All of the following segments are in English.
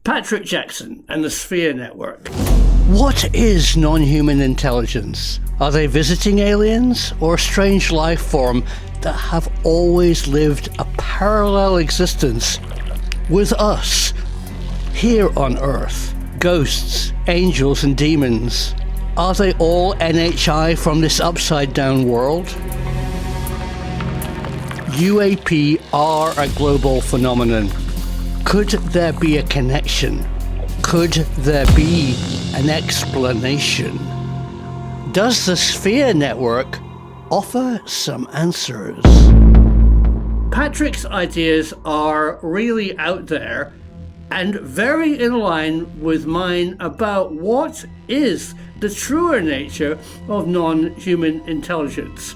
Patrick Jackson and the Sphere Network. What is non-human intelligence? Are they visiting aliens or a strange life form that have always lived a parallel existence with us here on Earth? Ghosts, angels and demons. Are they all NHI from this upside-down world? UAP are a global phenomenon. Could there be a connection? Could there be an explanation? Does the Sphere Network offer some answers? Patrick's ideas are really out there and very in line with mine about what is the truer nature of non-human intelligence.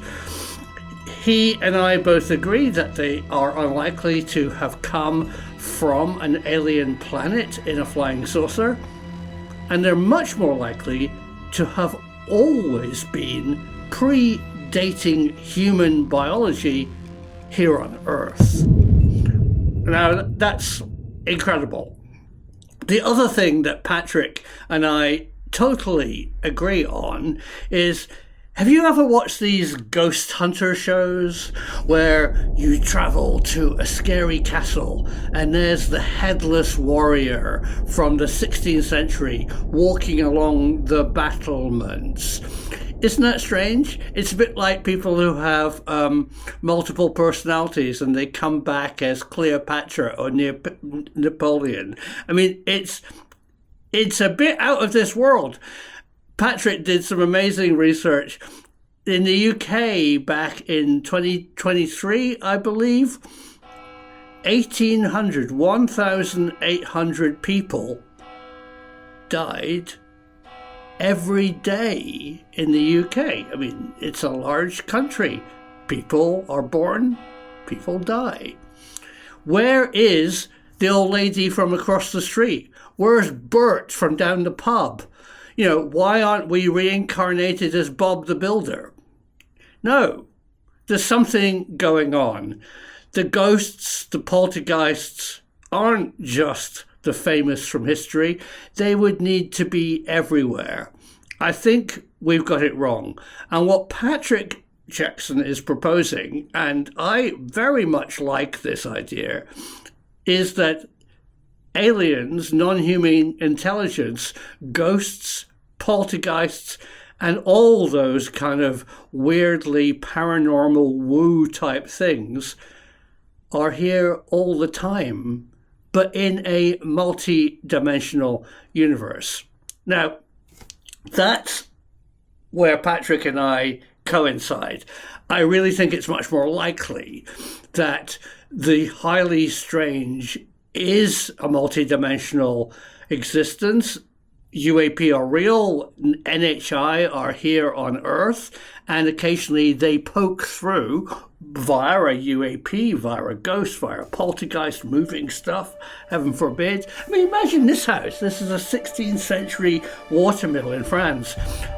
He and I both agree that they are unlikely to have come from an alien planet in a flying saucer, and they're much more likely to have always been predating human biology here on Earth. Now, that's incredible. The other thing that Patrick and I totally agree on is, have you ever watched these ghost hunter shows where you travel to a scary castle and there's the headless warrior from the 16th century walking along the battlements? Isn't that strange? It's a bit like people who have multiple personalities and they come back as Cleopatra or Napoleon. I mean, it's a bit out of this world. Patrick did some amazing research in the UK back in 2023, I believe. 1,800 people died every day in the UK. I mean, it's a large country. People are born, people die. Where is the old lady from across the street? Where's Bert from down the pub? You know, why aren't we reincarnated as Bob the Builder? No, there's something going on. The ghosts, the poltergeists, aren't just the famous from history. They would need to be everywhere. I think we've got it wrong. And what Patrick Jackson is proposing, and I very much like this idea, is that aliens, non-human intelligence, ghosts, poltergeists, and all those kind of weirdly paranormal woo type things are here all the time, but in a multi-dimensional universe. Now, that's where Patrick and I coincide. I really think it's much more likely that the highly strange is a multidimensional existence. UAP are real, NHI are here on Earth, and occasionally they poke through via a UAP, via a ghost, via a poltergeist, moving stuff, heaven forbid. I mean, imagine this house. This is a 16th century watermill in France.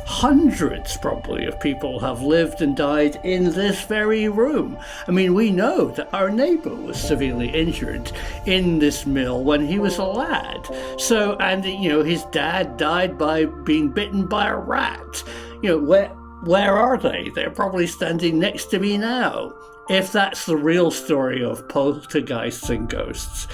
Hundreds, probably, of people have lived and died in this very room. I mean, we know that our neighbor was severely injured in this mill when he was a lad. So, and, you know, his dad died by being bitten by a rat. You know, where are they? They're probably standing next to me now, if that's the real story of poltergeists and ghosts.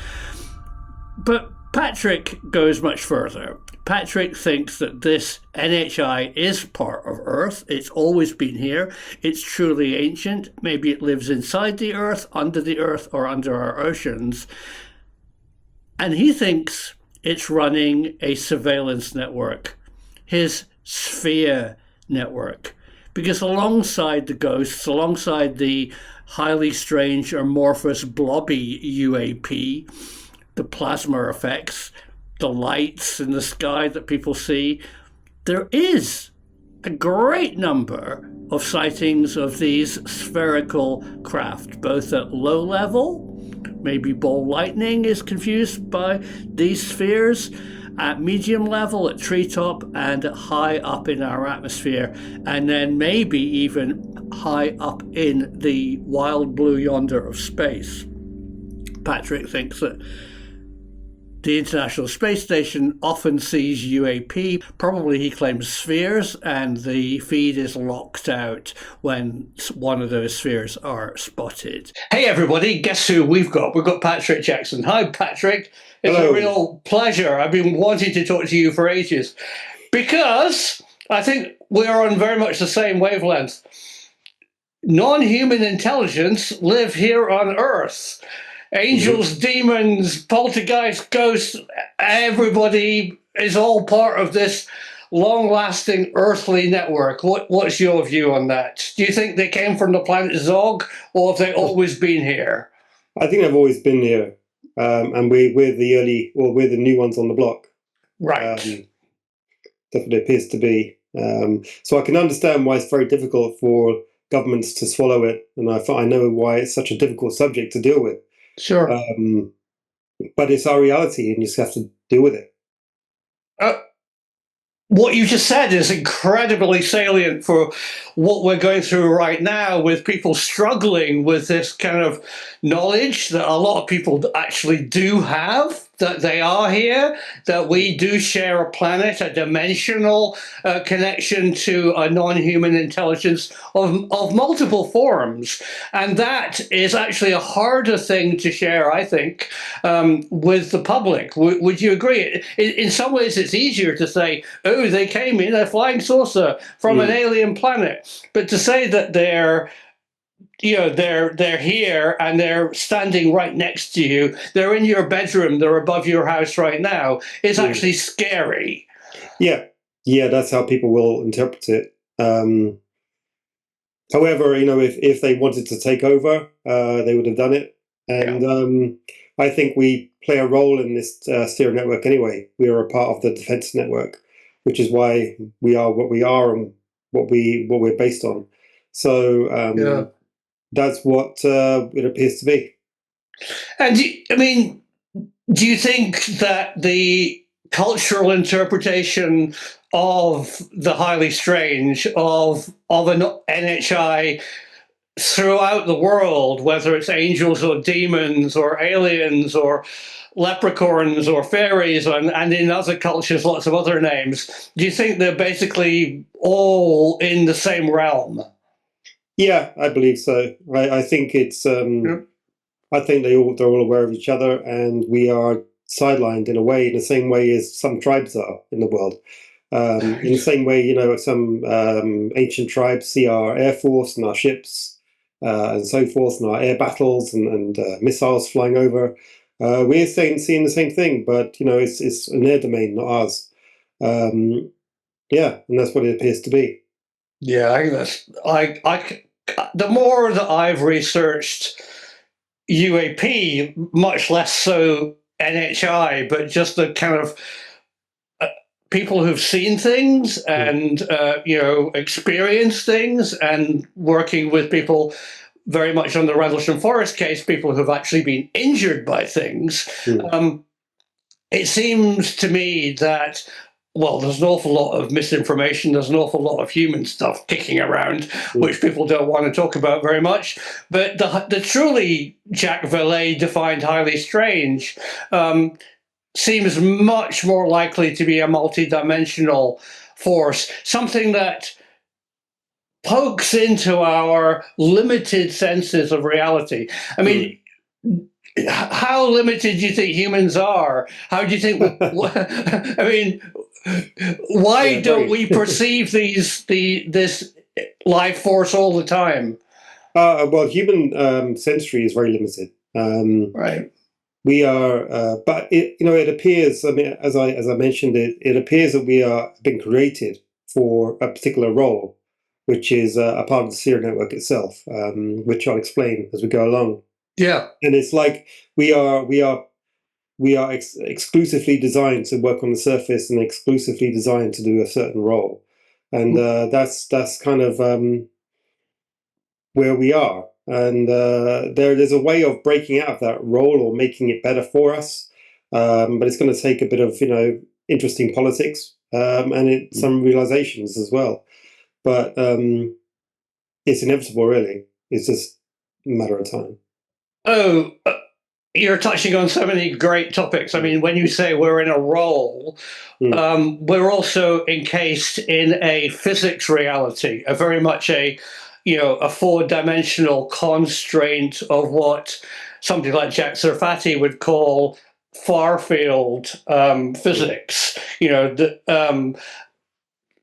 But Patrick goes much further. Patrick thinks that this NHI is part of Earth. It's always been here. It's truly ancient. Maybe it lives inside the Earth, or under our oceans. And he thinks it's running a surveillance network, his Sphere Network. Because alongside the ghosts, alongside the highly strange amorphous blobby UAP, the plasma effects, the lights in the sky that people see, there is a great number of sightings of these spherical craft, both at low level, maybe ball lightning is confused by these spheres, at medium level, at treetop, and at high up in our atmosphere, and then maybe even high up in the wild blue yonder of space. Patrick thinks that The International Space Station often sees UAP. Probably he claims spheres, and the feed is locked out when one of those spheres are spotted. Hey, everybody, guess who we've got? We've got Patrick Jackson. Hi, Patrick. It's Hello. a real pleasure. I've been wanting to talk to you for ages because I think we're on very much the same wavelength. Non-human intelligence live here on Earth. Angels, demons, poltergeist, ghosts, everybody is all part of this long-lasting earthly network. What's your view on that? Do you think they came from the planet Zog, or have they always been here? I think they've always been here, and we're the new ones on the block. Right. Definitely appears to be. So I can understand why it's very difficult for governments to swallow it, and I know why it's such a difficult subject to deal with. Sure. But it's our reality, and you just have to deal with it. What you just said is incredibly salient for what we're going through right now, with people struggling with this kind of knowledge that a lot of people actually do have, that they are here, that we do share a planet, a dimensional connection to a non-human intelligence of multiple forms. And that is actually a harder thing to share, I think, with the public. Would you agree? In some ways, it's easier to say, oh, they came in a flying saucer from an alien planet. But to say that they're here and they're standing right next to you, they're in your bedroom, they're above your house right now, it's actually scary. Yeah, that's how people will interpret it. However, if they wanted to take over, they would have done it. And I think we play a role in this sphere network anyway. We are a part of the defense network, which is why we are what we are and what we're based on. So that's what it appears to be. And do you think that the cultural interpretation of the highly strange, of an NHI throughout the world, whether it's angels or demons or aliens or leprechauns or fairies, and in other cultures lots of other names, do you think they're basically all in the same realm? Yeah, I believe so. I think it's I think they're all aware of each other, and we are sidelined in the same way as some tribes are in the world. In the same way, some ancient tribes see our air force and our ships and so forth, and our air battles and missiles flying over. We're seeing the same thing, but it's in their domain, not ours. And that's what it appears to be. Yeah, I think the more that I've researched UAP, much less so NHI, but just the kind of people who've seen things and experienced things, and working with people very much on the Rendlesham Forest case, people who've actually been injured by things. It seems to me that, well, there's an awful lot of misinformation. There's an awful lot of human stuff kicking around, which people don't want to talk about very much. But the truly Jacques Vallée defined highly strange seems much more likely to be a multidimensional force, something that pokes into our limited senses of reality. I mean, how limited do you think humans are? How do you think? Why don't we perceive this life force all the time? Well, human sensory is very limited. Right. We are, but it appears. I mean, as I mentioned, it appears that we have been created for a particular role, which is a part of the sphere network itself, which I'll explain as we go along. Yeah. And it's like we are exclusively designed to work on the surface and exclusively designed to do a certain role, and that's kind of where we are. And there's a way of breaking out of that role or making it better for us, but it's going to take a bit of interesting politics and some realizations as well. But it's inevitable, really. It's just a matter of time. Oh, You're touching on so many great topics. I mean, when you say we're in a role, we're also encased in a physics reality, a very much a four-dimensional constraint of what somebody like Jack Sarfati would call far field physics.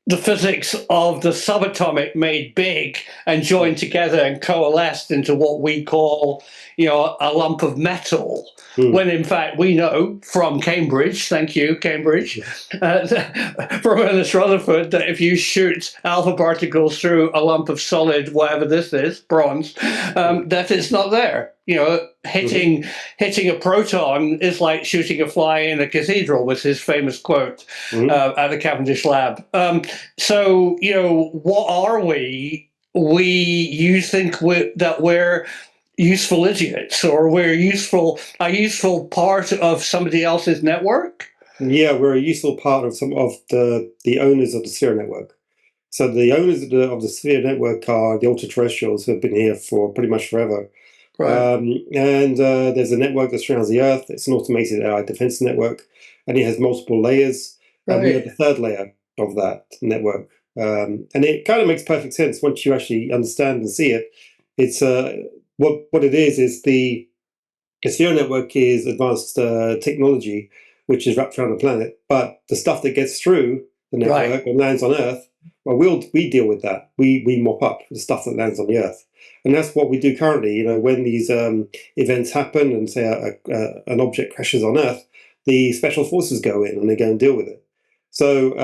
The physics of the subatomic made big and joined together and coalesced into what we call, a lump of metal. When in fact we know from Cambridge, thank you, Cambridge, from Ernest Rutherford, that if you shoot alpha particles through a lump of solid, whatever this is, bronze, that it's not there. Hitting a proton is like shooting a fly in a cathedral, was his famous quote at the Cavendish lab. So, what are we? You think that we're useful idiots, or we're a useful part of somebody else's network? Yeah, we're a useful part of some of the owners of the Sphere network. So the owners of the Sphere network are the ultra-terrestrials who have been here for pretty much forever. Right. And there's a network that surrounds the Earth. It's an automated AI defense network, and it has multiple layers. And we are the third layer of that network. And it kind of makes perfect sense once you actually understand and see it. It's what it is the Sphere network is advanced technology which is wrapped around the planet, but the stuff that gets through the network and lands on Earth, well, we deal with that. We mop up the stuff that lands on the Earth, and that's what we do currently. When these events happen, and say an object crashes on Earth, the special forces go in and they go and deal with it. So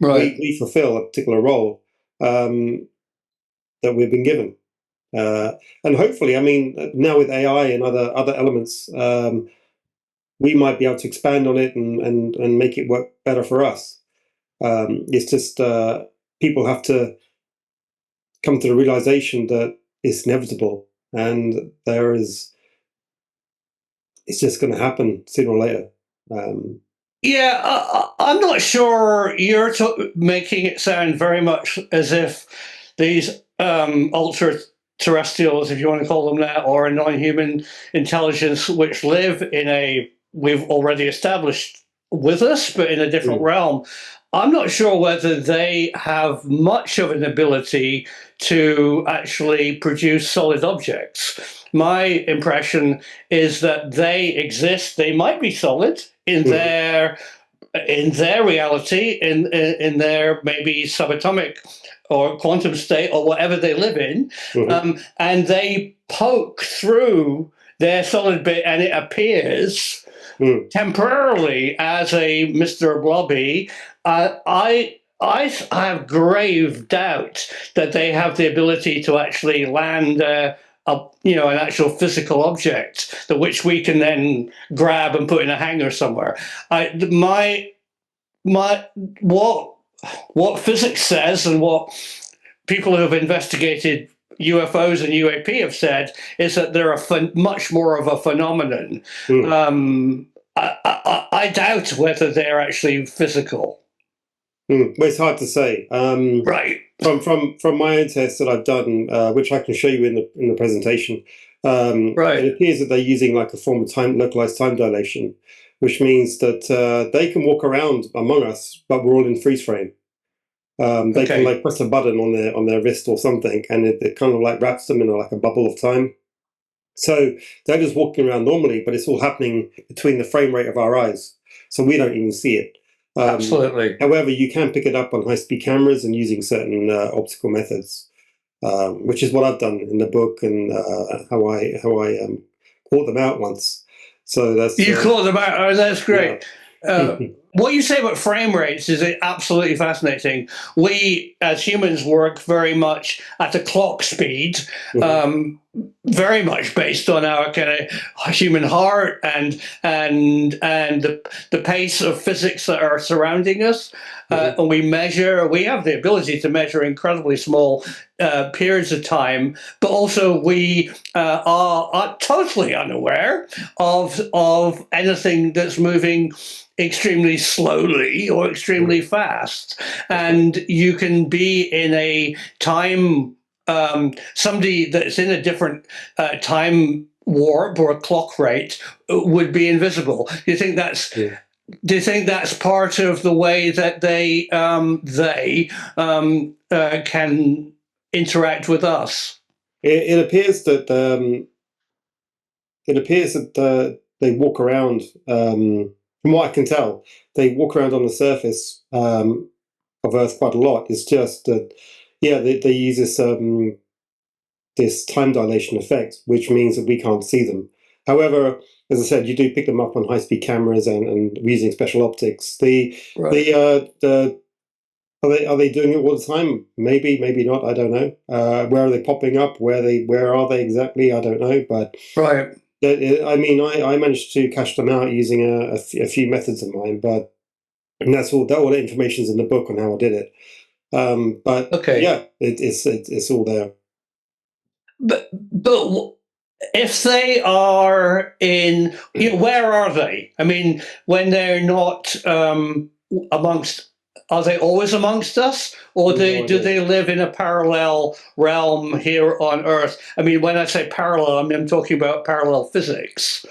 we fulfill a particular role that we've been given. And hopefully, I mean, now with AI and other elements, we might be able to expand on it and make it work better for us. It's just people have to come to the realization that it's inevitable, and it's just going to happen sooner or later. I'm not sure. You're making it sound very much as if these ultra-terrestrials, if you want to call them that, or a non-human intelligence which live we've already established with us, but in a different realm. I'm not sure whether they have much of an ability to actually produce solid objects. My impression is that they exist. They might be solid in their reality, in their maybe subatomic or quantum state or whatever they live in, and they poke through their solid bit, and it appears temporarily as a Mr. Blobby. I have grave doubt that they have the ability to actually land an actual physical object that which we can then grab and put in a hangar somewhere. What physics says, and what people who have investigated UFOs and UAP have said, is that they're much more of a phenomenon. I doubt whether they're actually physical. Well, it's hard to say. Right. From my own tests that I've done, which I can show you in the presentation, it appears that they're using like a form of localized time dilation, which means that they can walk around among us, but we're all in freeze frame. They can like press a button on their wrist or something, and it kind of like wraps them in like a bubble of time. So they're just walking around normally, but it's all happening between the frame rate of our eyes, so we don't even see it. Absolutely. However, you can pick it up on high-speed cameras and using certain optical methods, which is what I've done in the book, and how I caught them out once. So that's you caught them out. Oh, that's great. Yeah. What you say about frame rates is absolutely fascinating. We, as humans, work very much at a clock speed, very much based on our kind of human heart and the pace of physics that are surrounding us. And we have the ability to measure incredibly small periods of time, but also we are totally unaware of anything that's moving extremely slowly or extremely fast. And you can be in a time, somebody that's in a different time warp or clock rate would be invisible. Do you think that's Yeah. do you think that's part of the way that they can interact with us? It appears that they walk around. From what I can tell, they walk around on the surface of Earth quite a lot. It's just that, yeah, they use this time dilation effect, which means that we can't see them. However, as I said, you do pick them up on high-speed cameras and using special optics. Are they doing it all the time? Maybe, maybe not. I don't know. Where are they popping up? Where are they exactly? I don't know. But Right. I mean, I managed to cache them out using a few methods of mine, but and that's all. That all the information's in the book on how I did it. But Okay. yeah, it's all there. But if they are in, where are they? I mean, when they're not amongst, are they always amongst us, or do they live in a parallel realm here on Earth? I mean, when I say parallel, I'm talking about parallel physics.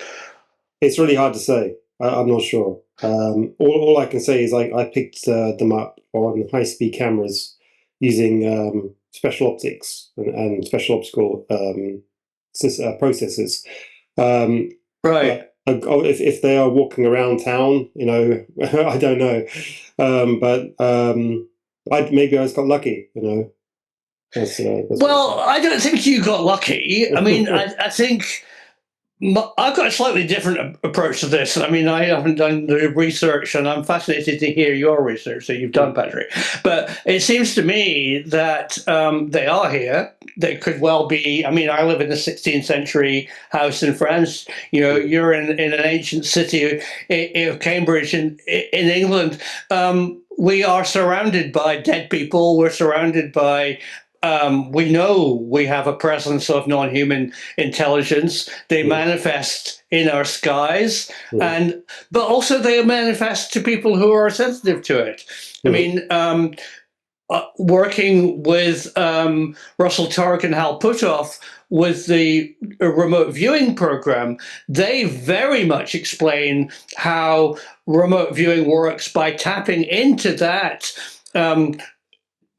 It's really hard to say. I'm not sure. All I can say is I picked them up on high-speed cameras using special optics and special optical processes. Right. If they are walking around town, I don't know. Maybe I just got lucky, That's Well, I don't think you got lucky. I mean, I think I've got a slightly different approach to this. I mean, I haven't done the research, and I'm fascinated to hear your research that you've done, Patrick. But it seems to me that they are here. They could well be. I mean, I live in a 16th century house in France. You're in an ancient city of Cambridge in England. We are surrounded by dead people. We're surrounded by we know we have a presence of non-human intelligence. They manifest in our skies, but also they manifest to people who are sensitive to it. I mean, working with Russell Targ and Hal Puthoff with the remote viewing program, they very much explain how remote viewing works by tapping into that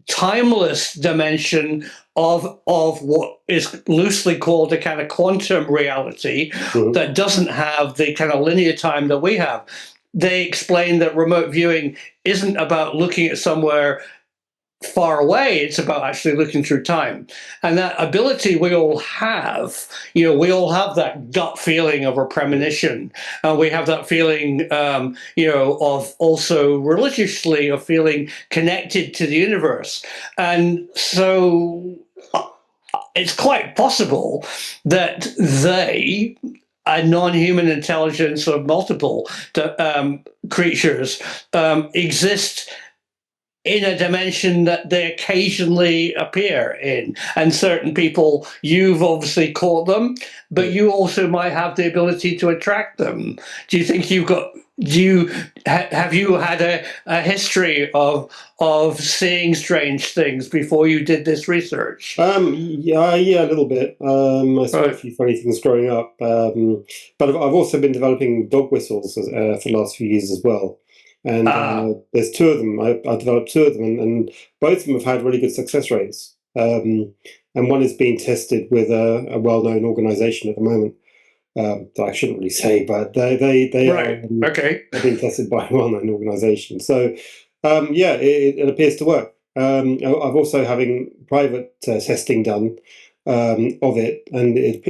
timeless dimension of what is loosely called a kind of quantum reality that doesn't have the kind of linear time that we have. They explain that remote viewing isn't about looking at somewhere far away, it's about actually looking through time. And that ability we all have, we all have that gut feeling of a premonition. And we have that feeling, of also religiously of feeling connected to the universe. And so it's quite possible that a non-human intelligence of multiple creatures exist in a dimension that they occasionally appear in. And certain people, you've obviously caught them, but you also might have the ability to attract them. Do you think have you had a history of seeing strange things before you did this research? Yeah, a little bit. I saw a few funny things growing up, but I've also been developing dog whistles for the last few years as well. And there's two of them. I developed two of them, and both of them have had really good success rates. And one is being tested with a well-known organization at the moment. That I shouldn't really say, but they are being tested by a well-known organization. So it appears to work. I've also having private testing done of it, and it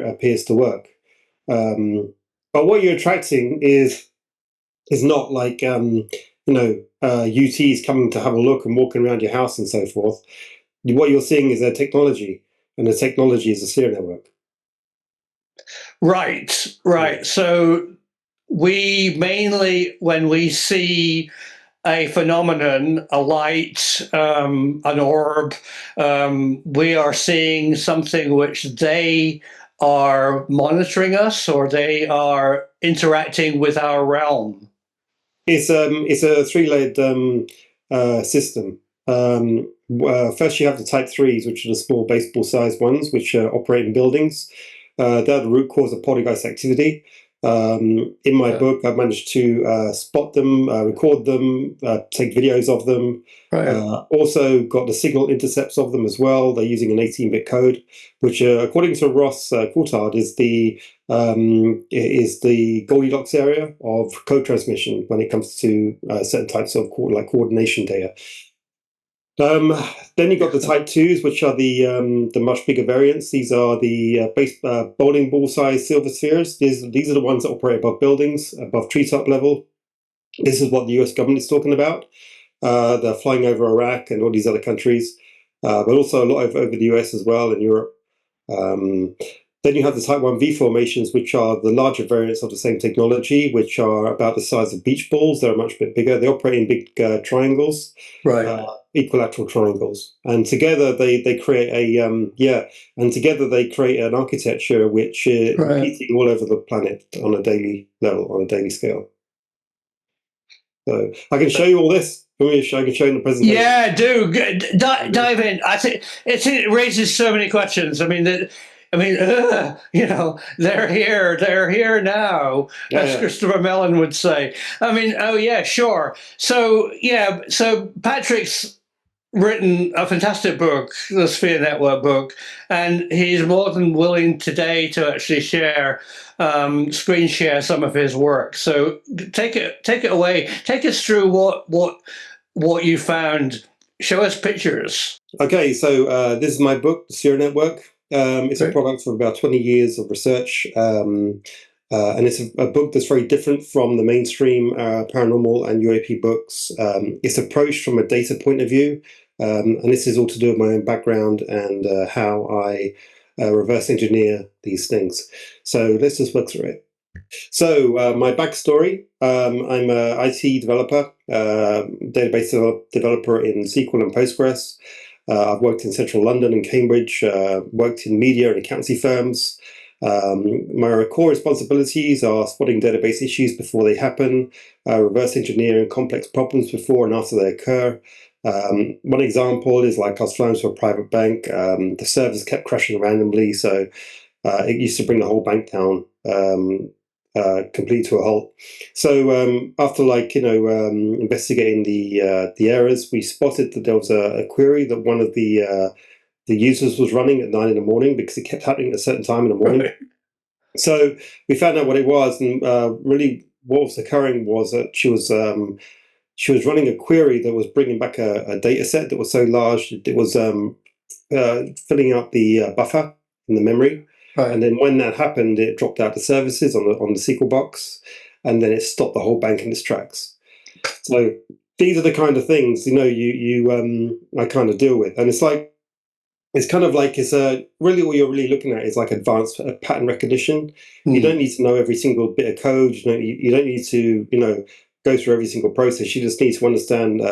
appears to work. But what you're attracting is not like UTs coming to have a look and walking around your house and so forth. What you're seeing is their technology, and the technology is a serial network. Right. So we mainly, when we see a phenomenon, a light, an orb, we are seeing something which they are monitoring us, or they are interacting with our realm. It's a three-layered system. First, you have the type 3s, which are the small baseball-sized ones, which operate in buildings. They're the root cause of poltergeist activity. In my book, I've managed to spot them, record them, take videos of them. Also got the signal intercepts of them as well. They're using an 18-bit code, which, according to Ross Coulthard, is the Goldilocks area of code transmission when it comes to certain types of coordination data. Then you've got the type 2s, which are the much bigger variants. These are the bowling ball size silver spheres. These are the ones that operate above buildings, above treetop level. This is what the US government is talking about. They're flying over Iraq and all these other countries, but also a lot over the US as well, and Europe. Then you have the type 1V formations, which are the larger variants of the same technology, which are about the size of beach balls. They're much bit bigger. They operate in big triangles, equilateral triangles, and together they create together they create an architecture which is repeating all over the planet on a daily level, on a daily scale. So I can show you all this. I can show you in the presentation. Yeah, do dive in. I think it raises so many questions. I mean, they're here now, as Christopher Mellon would say. I mean, oh yeah, sure. So Patrick's written a fantastic book, the Sphere Network book, and he's more than willing today to actually screen share some of his work. So take it away. Take us through what you found. Show us pictures. Okay, so this is my book, the Sphere Network. It's a product of about 20 years of research, and it's a book that's very different from the mainstream paranormal and UAP books. It's approached from a data point of view, and this is all to do with my own background and how I reverse engineer these things. So let's just work through it. So my backstory, I'm an IT developer, database developer in SQL and Postgres. I've worked in central London and Cambridge, worked in media and accountancy firms. My core responsibilities are spotting database issues before they happen, reverse engineering complex problems before and after they occur. One example is like I was flying to a private bank. The servers kept crashing randomly, so it used to bring the whole bank down complete to a halt. So after investigating the errors, we spotted that there was a query that one of the users was running at 9 in the morning because it kept happening at a certain time in the morning. So we found out what it was, and really what was occurring was that she was running a query that was bringing back a data set that was so large it was filling out the buffer in the memory. And then when that happened, it dropped out the services on the SQL box, and then it stopped the whole bank in its tracks. So these are the kind of things I kind of deal with, and it's really all you're really looking at is like advanced pattern recognition. You don't need to know every single bit of code. You don't need to go through every single process. You just need to understand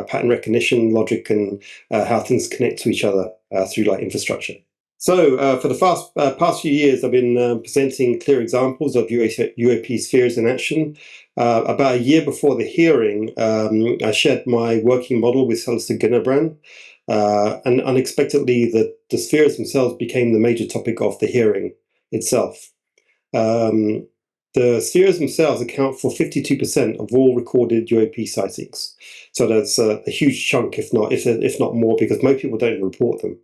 pattern recognition logic and how things connect to each other through like infrastructure. So for the past few years, I've been presenting clear examples of UAP spheres in action. About a year before the hearing, I shared my working model with Celeste Gunnerbrand, and unexpectedly, the spheres themselves became the major topic of the hearing itself. The spheres themselves account for 52% of all recorded UAP sightings. So that's a huge chunk, if not more, because most people don't report them.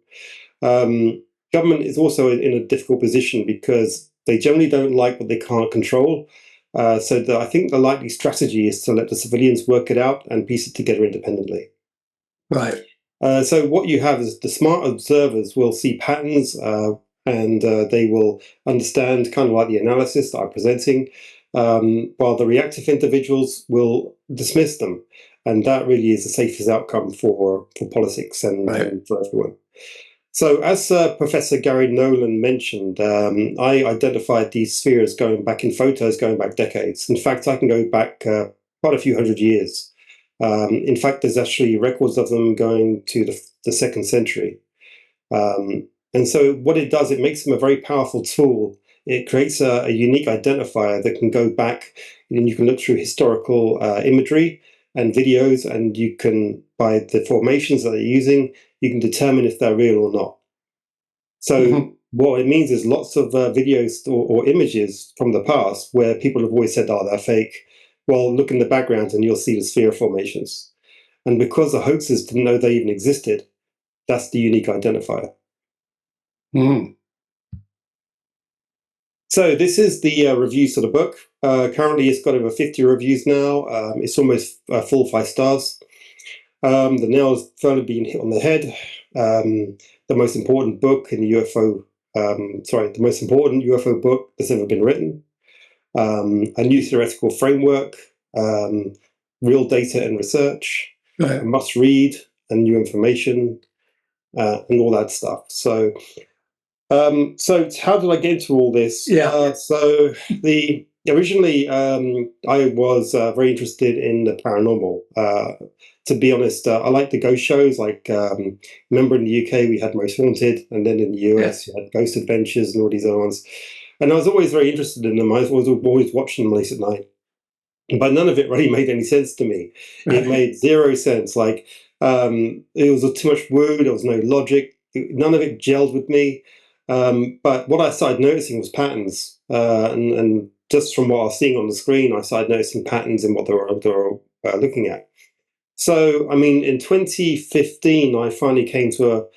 Government is also in a difficult position because they generally don't like what they can't control. I think the likely strategy is to let the civilians work it out and piece it together independently. Right. So what you have is the smart observers will see patterns and they will understand kind of like the analysis that I'm presenting, while the reactive individuals will dismiss them. And that really is the safest outcome for politics and for everyone. So as Professor Gary Nolan mentioned, I identified these spheres going back in photos going back decades. In fact, I can go back quite a few hundred years. In fact, there's actually records of them going to the 2nd century. And so what it does, it makes them a very powerful tool. It creates a unique identifier that can go back, and you can look through historical imagery and videos, and you can, by the formations that they're using, you can determine if they're real or not. So what it means is lots of videos or images from the past where people have always said, oh, they're fake. Well, look in the background and you'll see the sphere formations. And because the hoaxers didn't know they even existed, that's the unique identifier. Mm. So this is the reviews of the book. Currently, it's got over 50 reviews now. It's almost full 5 stars. The nail's firmly been hit on the head. The most important book in the UFO, the most important UFO book that's ever been written. A new theoretical framework, real data and research, a must read, and new information, and all that stuff. So how did I get into all this? So originally I was very interested in the paranormal. To be honest, I like the ghost shows. Like, remember in the UK we had Most Haunted, and then in the US you had Ghost Adventures and all these other ones. And I was always very interested in them. I was always watching them late at night, but none of it really made any sense to me. It made zero sense. Like, it was too much woo. There was no logic. None of it gelled with me. But what I started noticing was patterns, and just from what I was seeing on the screen, I started noticing patterns in what they were looking at. So, I mean, in 2015, I finally came to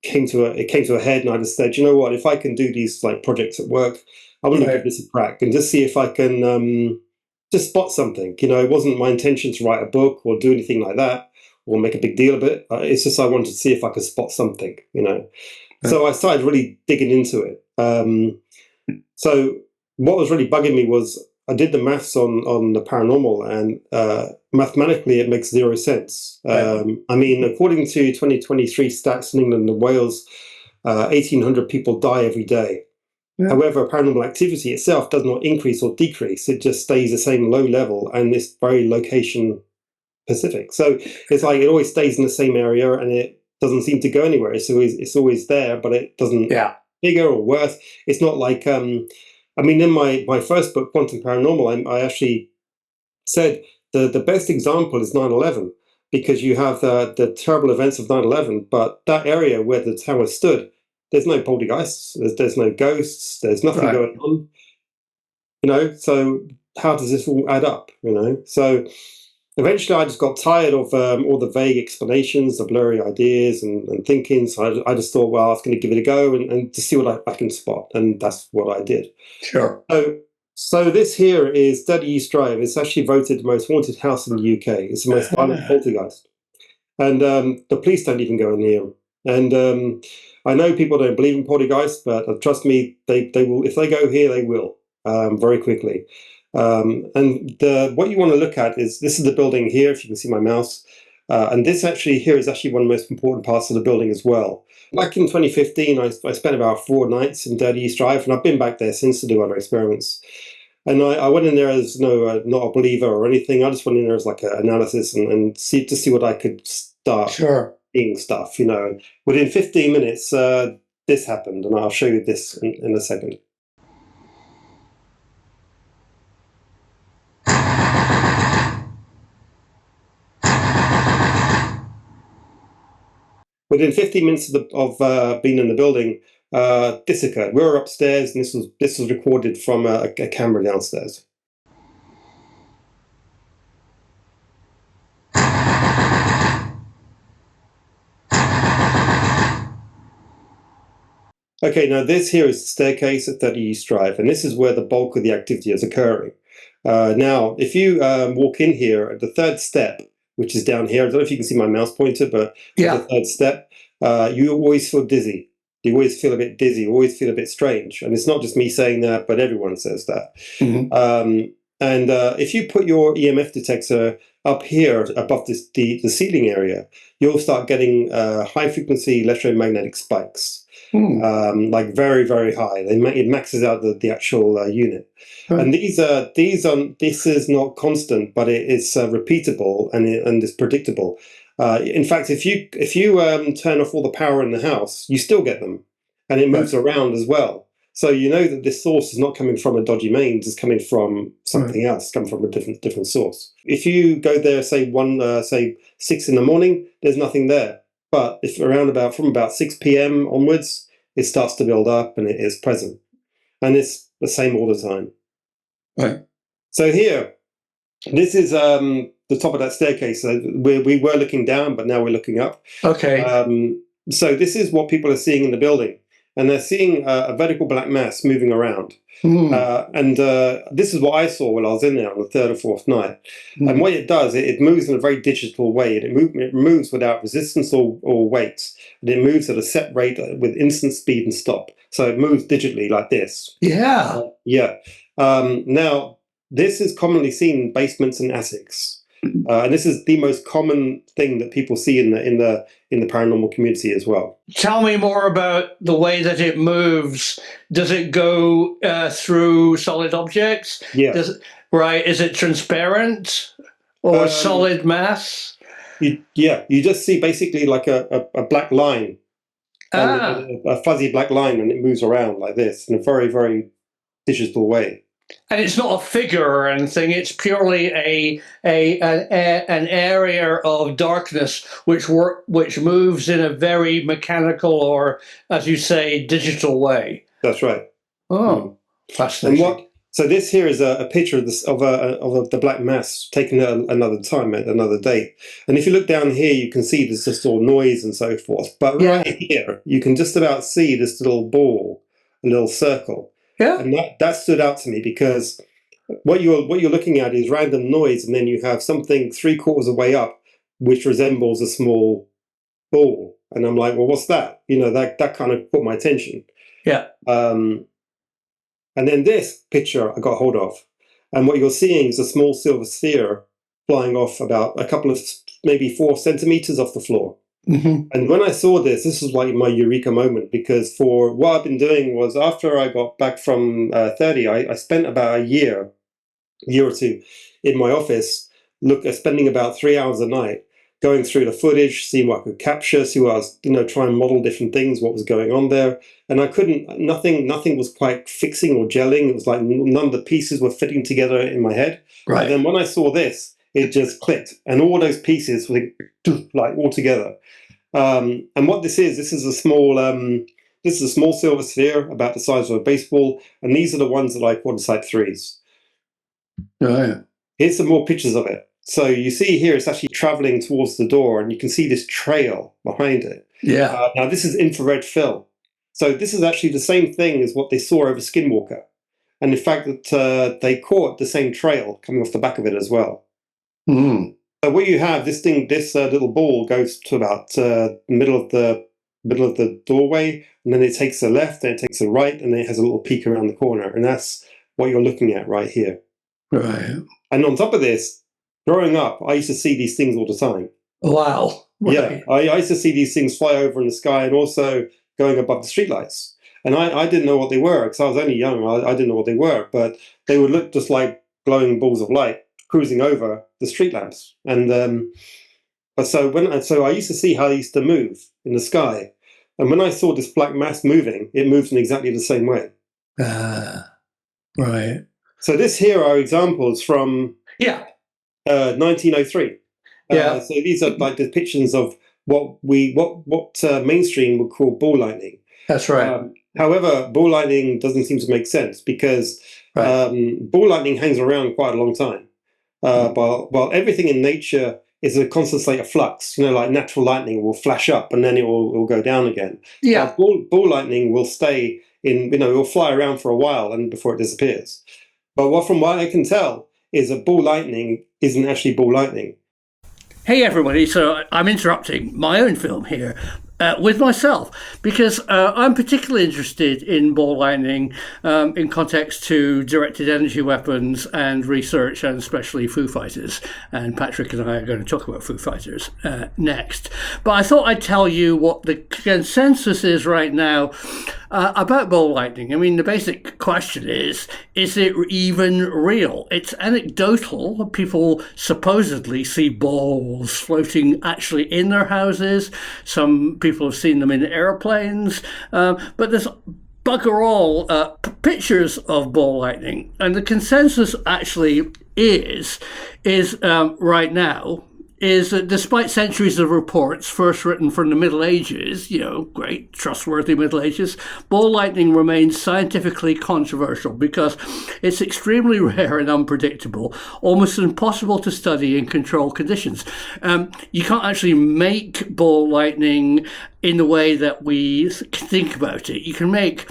a head, and I just said, you know what? If I can do these like projects at work, I want to give this a crack and just see if I can just spot something. You know, it wasn't my intention to write a book or do anything like that or make a big deal of it. It's just I wanted to see if I could spot something. You know. So I started really digging into it. So what was really bugging me was I did the maths on the paranormal, and mathematically it makes zero sense. I mean, according to 2023 stats in England and Wales, 1,800 people die every day. However, paranormal activity itself does not increase or decrease. It just stays the same low level, and it's very location specific. So it's like it always stays in the same area, and it doesn't seem to go anywhere. It's always there, but it doesn't bigger or worse. It's not like I mean, in my first book, Quantum Paranormal, I actually said the best example is 9/11, because you have the terrible events of 9/11, but that area where the tower stood, there's no poltergeists, there's no ghosts, there's nothing going on. You know, so how does this all add up? You know, so eventually I just got tired of all the vague explanations, the blurry ideas and thinking. So I just thought, well, I was going to give it a go and to see what I can spot. And that's what I did. Sure. So this here is 30 East Drive. It's actually voted the most haunted house in the UK. It's the most violent poltergeist. And the police don't even go in here. And I know people don't believe in poltergeists, but trust me, they will. If they go here, they will very quickly. And what you want to look at is, this is the building here, if you can see my mouse. And this actually here is actually one of the most important parts of the building as well. Back in 2015, I spent about 4 nights in Dirty East Drive, and I've been back there since to do other experiments. And I went in there as not a believer or anything. I just went in there as like an analysis and see what I could start seeing stuff. You know, within 15 minutes, this happened, and I'll show you this in a second. Within 15 minutes of being in the building, this occurred. We were upstairs, and this was recorded from a camera downstairs. Okay, now this here is the staircase at 30 East Drive, and this is where the bulk of the activity is occurring. Now, if you walk in here at the 3rd step, which is down here, I don't know if you can see my mouse pointer, but the 3rd step, you always feel dizzy. You always feel a bit dizzy, you always feel a bit strange. And it's not just me saying that, but everyone says that. Mm-hmm. And if you put your EMF detector up here above the ceiling area, you'll start getting high-frequency electromagnetic spikes. Like very, very high. It maxes out the actual unit. And this is not constant, but it is repeatable and it's predictable. In fact, if you turn off all the power in the house, you still get them, and it moves around as well. So you know that this source is not coming from a dodgy mains; it's coming from something else, coming from a different source. If you go there, say 6 in the morning, there's nothing there. But if from about 6 p.m. onwards, it starts to build up and it is present. And it's the same all the time. Right. So here, this is the top of that staircase. So we were looking down, but now we're looking up. Okay. So this is what people are seeing in the building. And they're seeing a vertical black mass moving around. And this is what I saw when I was in there on the third or fourth night. And what it does, it moves in a very digital way. It moves without resistance or weight. And it moves at a set rate with instant speed and stop. So it moves digitally like this. Yeah. Yeah. Now, this is commonly seen in basements and attics. And this is the most common thing that people see in the paranormal community as well. Tell me more about the way that it moves. Does it go through solid objects? Yeah. Right. Is it transparent or solid mass? You just see basically like a black line, a fuzzy black line, and it moves around like this in a very, very digital way. And it's not a figure or anything. It's purely an area of darkness which moves in a very mechanical or, as you say, digital way. That's right. Oh, fascinating. So this here is a picture of the black mass taken at another time, at another date. And if you look down here, you can see there's just all noise and so forth. But right here, you can just about see this little ball, a little circle. Yeah. And that stood out to me because what you're looking at is random noise, and then you have something 3/4 of the way up which resembles a small ball. And I'm like, well, what's that? That kind of caught my attention. Yeah. And then this picture I got hold of. And what you're seeing is a small silver sphere flying off about a couple of, maybe 4 centimeters off the floor. And when I saw this was like my eureka moment, because for what I've been doing was, after I got back from 30, I spent about a year or two in my office, spending about 3 hours a night going through the footage, seeing what I could capture, see what I was, try and model different things, what was going on there. And nothing was quite fixing or gelling. It was like none of the pieces were fitting together in my head. Right. And then when I saw this, it just clicked, and all those pieces were like all together. And what this is a small silver sphere about the size of a baseball, and these are the ones that I call Type 3s. Oh, yeah. Here's some more pictures of it. So you see here, it's actually traveling towards the door, and you can see this trail behind it. Yeah. Now this is infrared film. So this is actually the same thing as what they saw over Skinwalker. And in fact, that they caught the same trail coming off the back of it as well. So what you have, this little ball goes to about middle of the doorway, and then it takes a left, then it takes a right, and then it has a little peek around the corner, and that's what you're looking at right here. Right. And on top of this, growing up, I used to see these things all the time. Wow. Right. Yeah, I used to see these things fly over in the sky, and also going above the streetlights. And I didn't know what they were, because I was only young. I didn't know what they were, but they would look just like glowing balls of light cruising over the street lamps. And so I used to see how they used to move in the sky. And when I saw this black mass moving, it moved in exactly the same way. Right. So this here are examples from 1903. So these are like depictions of what mainstream would call ball lightning. That's right. However, ball lightning doesn't seem to make sense, because ball lightning hangs around quite a long time. While everything in nature is a constant state of flux, like natural lightning will flash up and then it will go down again. Yeah. Ball lightning will stay in, it will fly around for a while and before it disappears. But from what I can tell is that ball lightning isn't actually ball lightning. Hey everybody, so I'm interrupting my own film here with myself, because I'm particularly interested in ball lightning in context to directed energy weapons and research, and especially Foo Fighters. And Patrick and I are going to talk about Foo Fighters next. But I thought I'd tell you what the consensus is right now about ball lightning. I mean, the basic question is it even real? It's anecdotal. People supposedly see balls floating actually in their houses. Some people have seen them in airplanes. But there's bugger all pictures of ball lightning. And the consensus actually is right now is that despite centuries of reports, first written from the Middle Ages, great, trustworthy Middle Ages, ball lightning remains scientifically controversial because it's extremely rare and unpredictable, almost impossible to study in controlled conditions. You can't actually make ball lightning in the way that we think about it. You can make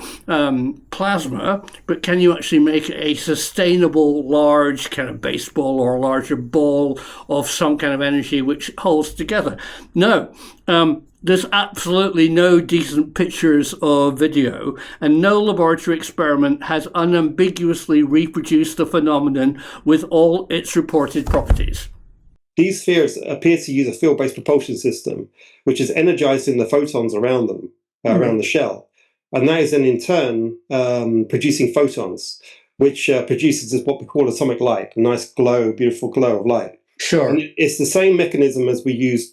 plasma, but can you actually make a sustainable large kind of baseball or larger ball of some kind of energy which holds together? No. There's absolutely no decent pictures or video, and no laboratory experiment has unambiguously reproduced the phenomenon with all its reported properties. These spheres appear to use a field-based propulsion system, which is energizing the photons around them, around the shell. And that is then in turn producing photons, which produces what we call atomic light, a nice glow, beautiful glow of light. Sure. And it's the same mechanism as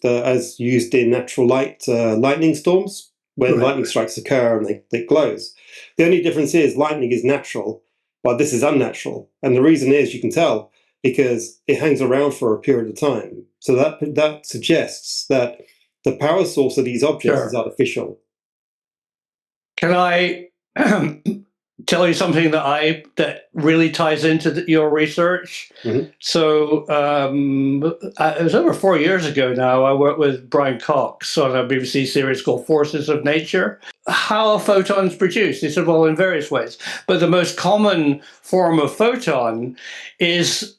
as used in natural light lightning storms, when lightning strikes occur and it glows. The only difference is lightning is natural, but this is unnatural. And the reason is, you can tell, because it hangs around for a period of time. So that suggests that the power source of these objects is artificial. Can I tell you something that really ties into your research? Mm-hmm. So it was over 4 years ago now. I worked with Brian Cox on a BBC series called Forces of Nature. How are photons produced? He said, well, in various ways. But the most common form of photon is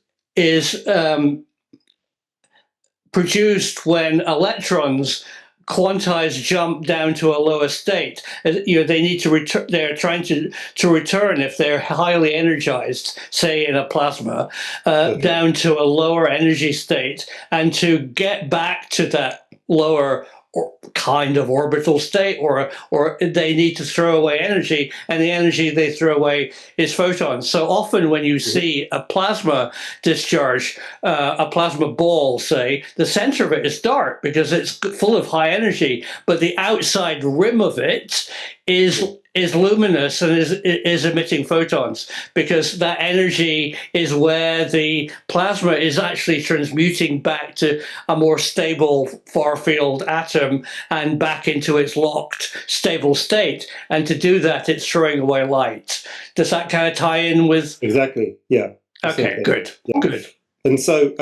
produced when electrons quantized jump down to a lower state. They need to return. They're trying to return, if they're highly energized, say in a plasma, down to a lower energy state, and to get back to that lower kind of orbital state, or they need to throw away energy, and the energy they throw away is photons. So often when you see a plasma discharge, a plasma ball, say, the center of it is dark because it's full of high energy, but the outside rim of it is luminous and is emitting photons, because that energy is where the plasma is actually transmuting back to a more stable far-field atom and back into its locked, stable state. And to do that, it's throwing away light. Does that kind of tie in with? Exactly, yeah. Okay, good, good. And so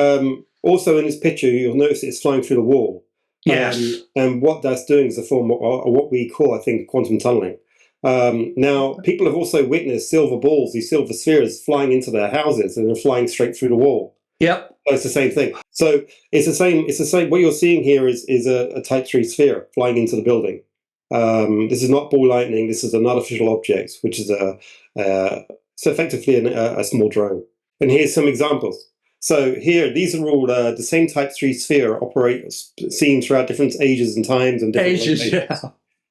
also in this picture, you'll notice it's flying through the wall. Yes. And what that's doing is a form of what we call, I think, quantum tunneling. Now, people have also witnessed silver balls, these silver spheres, flying into their houses and then flying straight through the wall. Yep. So it's the same thing. So it's the same. It's the same. What you're seeing here is a Type 3 sphere flying into the building. This is not ball lightning. This is an artificial object, which is it's effectively a small drone. And here's some examples. So here, these are all the same Type 3 sphere seen throughout different ages and times and different ages. Yeah.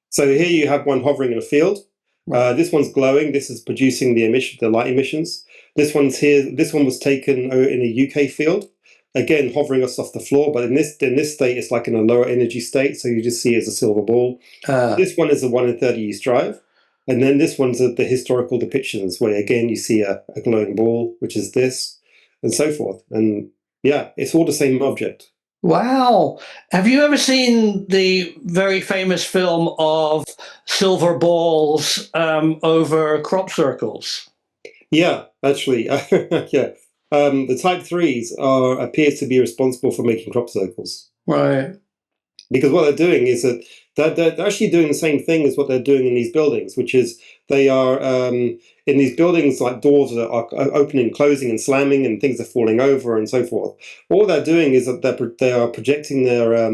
So here you have one hovering in a field. This one's glowing. This is producing the light emissions. This one's here. This one was taken in a UK field, again hovering us off the floor. But in this state, it's like in a lower energy state. So you just see it as a silver ball. This one is a 1 in 30 East drive, and then this one's the historical depictions, where again you see a glowing ball, which is this, and so forth. And yeah, it's all the same object. Wow. Have you ever seen the very famous film of silver balls over crop circles? Yeah, actually. Yeah. The Type 3s appear to be responsible for making crop circles. Right. Because what they're doing is that they're actually doing the same thing as what they're doing in these buildings, which is they are in these buildings, like doors that are opening, closing, and slamming, and things are falling over, and so forth. All they're doing is that they are projecting their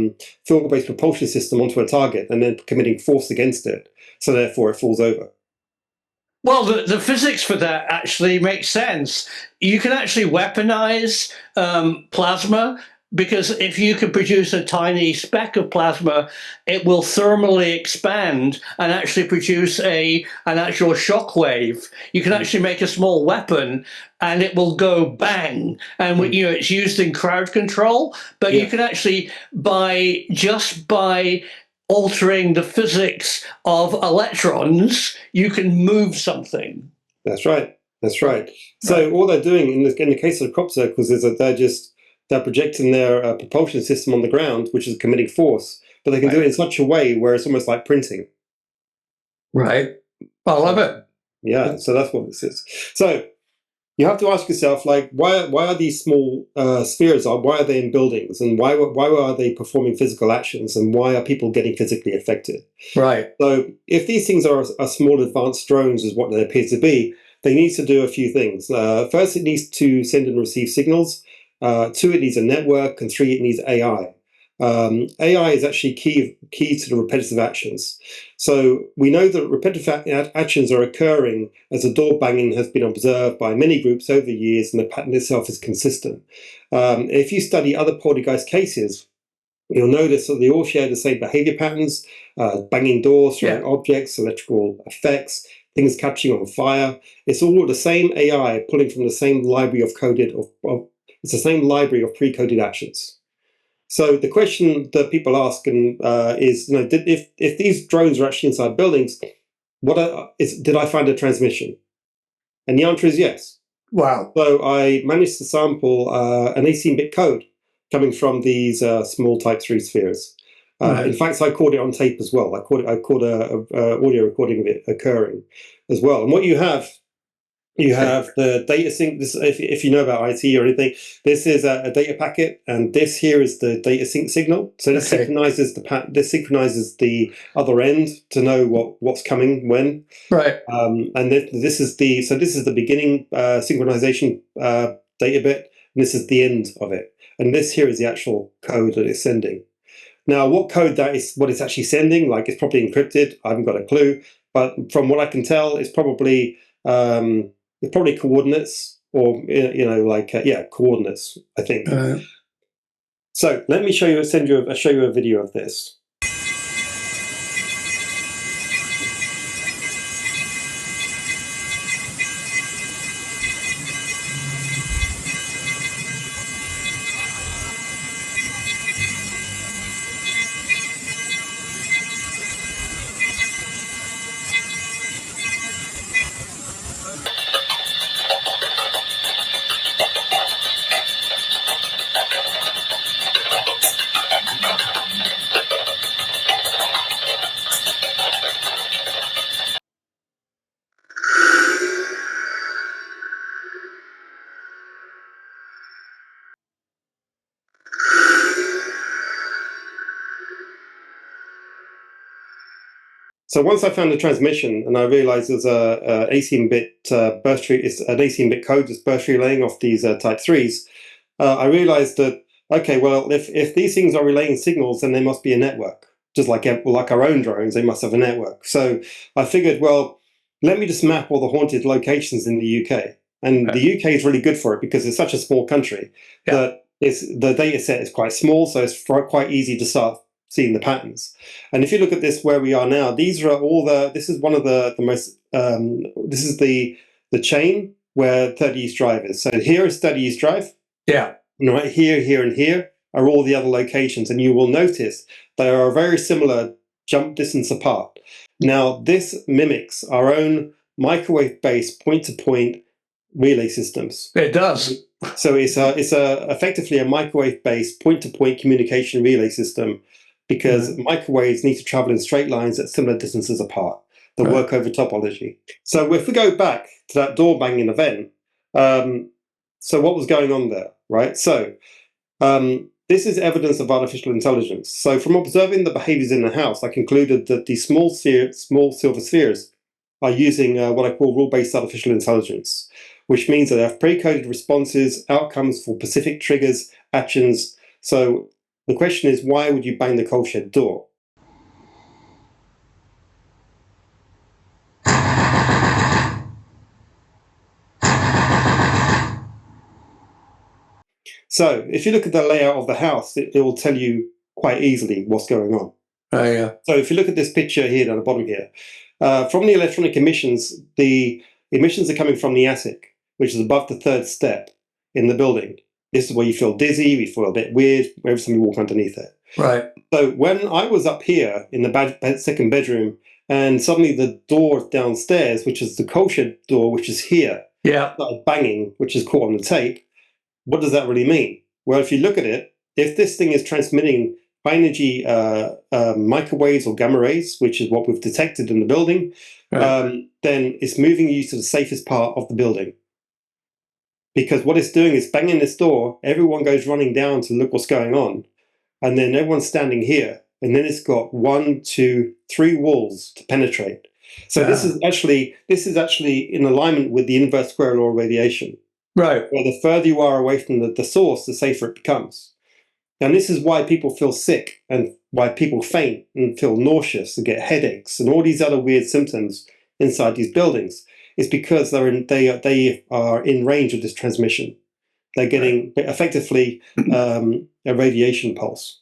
field-based propulsion system onto a target and then committing force against it, so therefore it falls over. Well, the physics for that actually makes sense. You can actually weaponize plasma, because if you can produce a tiny speck of plasma, it will thermally expand and actually produce an actual shock wave. You can actually make a small weapon and it will go bang. And it's used in crowd control, but you can actually, by altering the physics of electrons, you can move something. That's right. That's right. So all they're doing in the case of crop circles is that they're projecting their propulsion system on the ground, which is a committing force, but they can do it in such a way where it's almost like printing. Right. I love it. Yeah, so that's what this is. So you have to ask yourself, like, why are these small spheres? Why are they in buildings, and why are they performing physical actions, and why are people getting physically affected? Right. So if these things are small advanced drones, is what they appear to be, they need to do a few things. First, it needs to send and receive signals. Two, it needs a network, and three, it needs AI. AI is actually key to the repetitive actions. So we know that repetitive actions are occurring as the door banging has been observed by many groups over the years, and the pattern itself is consistent. If you study other poltergeist cases, you'll notice that they all share the same behavior patterns: banging doors, throwing objects, electrical effects, things catching on fire. It's all the same AI pulling from the same library it's the same library of pre-coded actions. So the question that people ask is, if these drones are actually inside buildings, did I find a transmission? And the answer is yes. Wow. So I managed to sample an 18-bit code coming from these small Type 3 spheres. In fact, I caught it on tape as well. I caught a audio recording of it occurring as well. And what you have the data sync. This, if you know about IT or anything, this is a data packet, and this here is the data sync signal. So this synchronizes the other end to know what's coming when. Right. And this is the beginning synchronization data bit, and this is the end of it. And this here is the actual code that it's sending. Now, what code that is, what it's actually sending, like, it's probably encrypted. I haven't got a clue, but from what I can tell, it's probably coordinates, or coordinates, I think. So let me show you a video of this. So once I found the transmission, and I realized there's a 18-bit burst tree, it's an 18-bit code that's burst relaying off these Type 3s, I realized that, okay, well, if these things are relaying signals, then they must be a network. Just like our own drones, they must have a network. So I figured, well, let me just map all the haunted locations in the UK. And the UK is really good for it because it's such a small country that the data set is quite small, so it's quite easy to start seeing the patterns. And if you look at this where we are now, this is one of the most, this is the chain where 30 East Drive is. So here is 30 East Drive. Yeah. And right here, here, and here are all the other locations. And you will notice they are very similar jump distance apart. Now, this mimics our own microwave-based point-to-point relay systems. It does. So it's effectively a microwave-based point-to-point communication relay system, because microwaves need to travel in straight lines at similar distances apart. They work over topology. So if we go back to that door banging event, so what was going on there, right? So this is evidence of artificial intelligence. So from observing the behaviors in the house, I concluded that these small silver spheres are using what I call rule-based artificial intelligence, which means that they have pre-coded responses, outcomes for specific triggers, actions. So the question is, why would you bang the coal shed door? So if you look at the layout of the house, it will tell you quite easily what's going on. Oh, yeah. So if you look at this picture here down the bottom here, from the electronic emissions, the emissions are coming from the attic, which is above the third step in the building. This is where you feel dizzy, we feel a bit weird every time you walk underneath it. Right. So when I was up here in the second bedroom, and suddenly the door downstairs, which is the coal shed door, which is here, started banging, which is caught on the tape, what does that really mean? Well, if you look at it, if this thing is transmitting high energy microwaves or gamma rays, which is what we've detected in the building, then it's moving you to the safest part of the building. Because what it's doing is banging this door, everyone goes running down to look what's going on, and then everyone's standing here, and then it's got 1, 2, 3 walls to penetrate. So this is actually in alignment with the inverse square law of radiation. Right. Where the further you are away from the source, the safer it becomes. And this is why people feel sick and why people faint and feel nauseous and get headaches and all these other weird symptoms inside these buildings. It's because they are in range of this transmission. They're getting effectively a radiation pulse.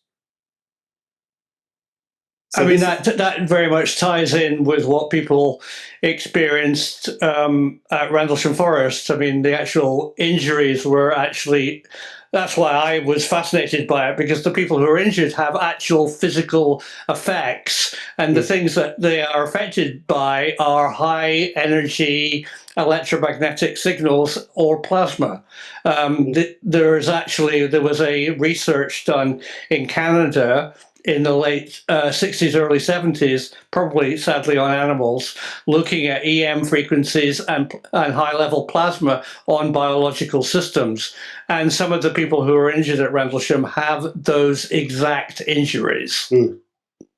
So I mean, that very much ties in with what people experienced at Rendlesham Forest. I mean, the actual injuries were actually, that's why I was fascinated by it, because the people who are injured have actual physical effects, and the things that they are affected by are high energy electromagnetic signals or plasma. There was a research done in Canada in the late 60s, early 70s, probably sadly on animals, looking at EM frequencies and high-level plasma on biological systems. And some of the people who are injured at Rendlesham have those exact injuries. And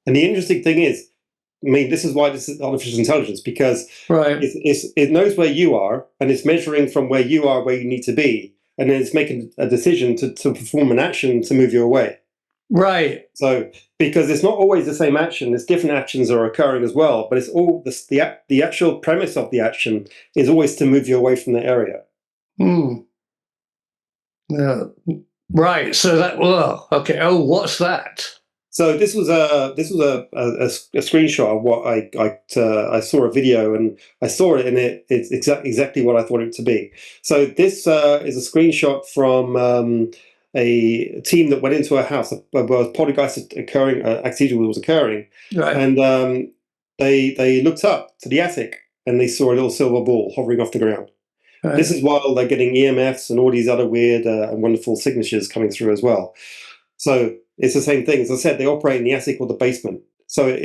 the interesting thing is, I mean, this is why this is artificial intelligence, because it knows where you are, and it's measuring from where you are, where you need to be, and then it's making a decision to perform an action to move you away. Right. So, because it's not always the same action, there's different actions are occurring as well, but it's all the actual premise of the action is always to move you away from the area. Yeah. Right. So that, well, okay. Oh, what's that? So this was a screenshot of what I saw a video, and I saw it, and it's exactly what I thought it to be. So this is a screenshot from a team that went into a house where poltergeist activity was occurring, right. And they looked up to the attic and they saw a little silver ball hovering off the ground. Right. This is while they're getting EMFs and all these other weird and wonderful signatures coming through as well. So it's the same thing. As I said, they operate in the attic or the basement. So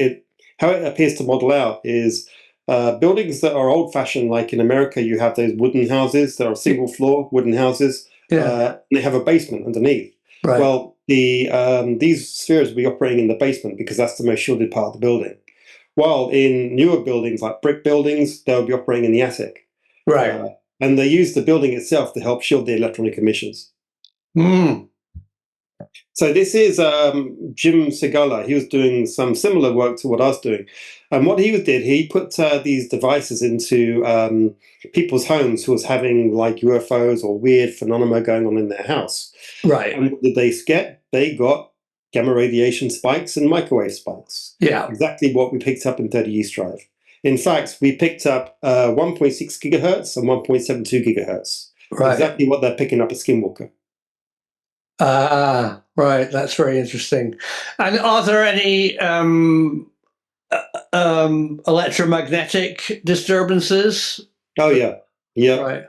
how it appears to model out is buildings that are old-fashioned, like in America, you have those wooden houses that are single-floor wooden houses. Yeah. They have a basement underneath. Right. Well, these spheres will be operating in the basement because that's the most shielded part of the building. While in newer buildings, like brick buildings, they'll be operating in the attic. Right. And they use the building itself to help shield the electronic emissions. So this is Jim Segala. He was doing some similar work to what I was doing. And what he did, he put these devices into people's homes who was having like UFOs or weird phenomena going on in their house. Right. And what did they get? They got gamma radiation spikes and microwave spikes. Yeah. Exactly what we picked up in 30 East Drive. In fact, we picked up 1.6 gigahertz and 1.72 gigahertz. Right. Exactly what they're picking up at Skinwalker. Right. That's very interesting. And are there any electromagnetic disturbances? Oh yeah, yeah, right.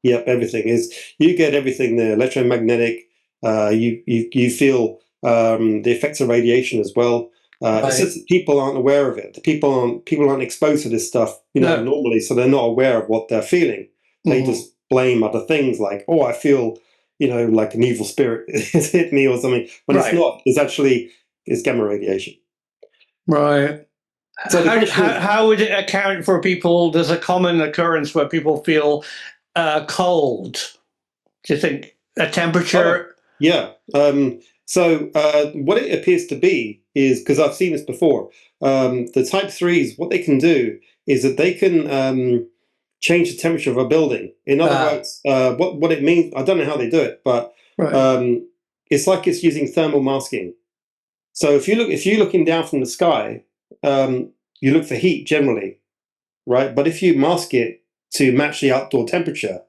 Yep. Everything is. You get everything there. Electromagnetic. You feel the effects of radiation as well. Right. It's just that people aren't aware of it. People aren't exposed to this stuff, normally, so they're not aware of what they're feeling. They just blame other things, like, oh, I feel, like an evil spirit has hit me or something. But it's not. It's gamma radiation. Right. So how would it account for people? There's a common occurrence where people feel cold. Do you think a temperature? Yeah. So what it appears to be is, because I've seen this before, the type 3s, what they can do is that they can change the temperature of a building. In other words, what it means, I don't know how they do it, but it's like it's using thermal masking. So if you're looking down from the sky, you look for heat generally, right? But if you mask it to match the outdoor temperature,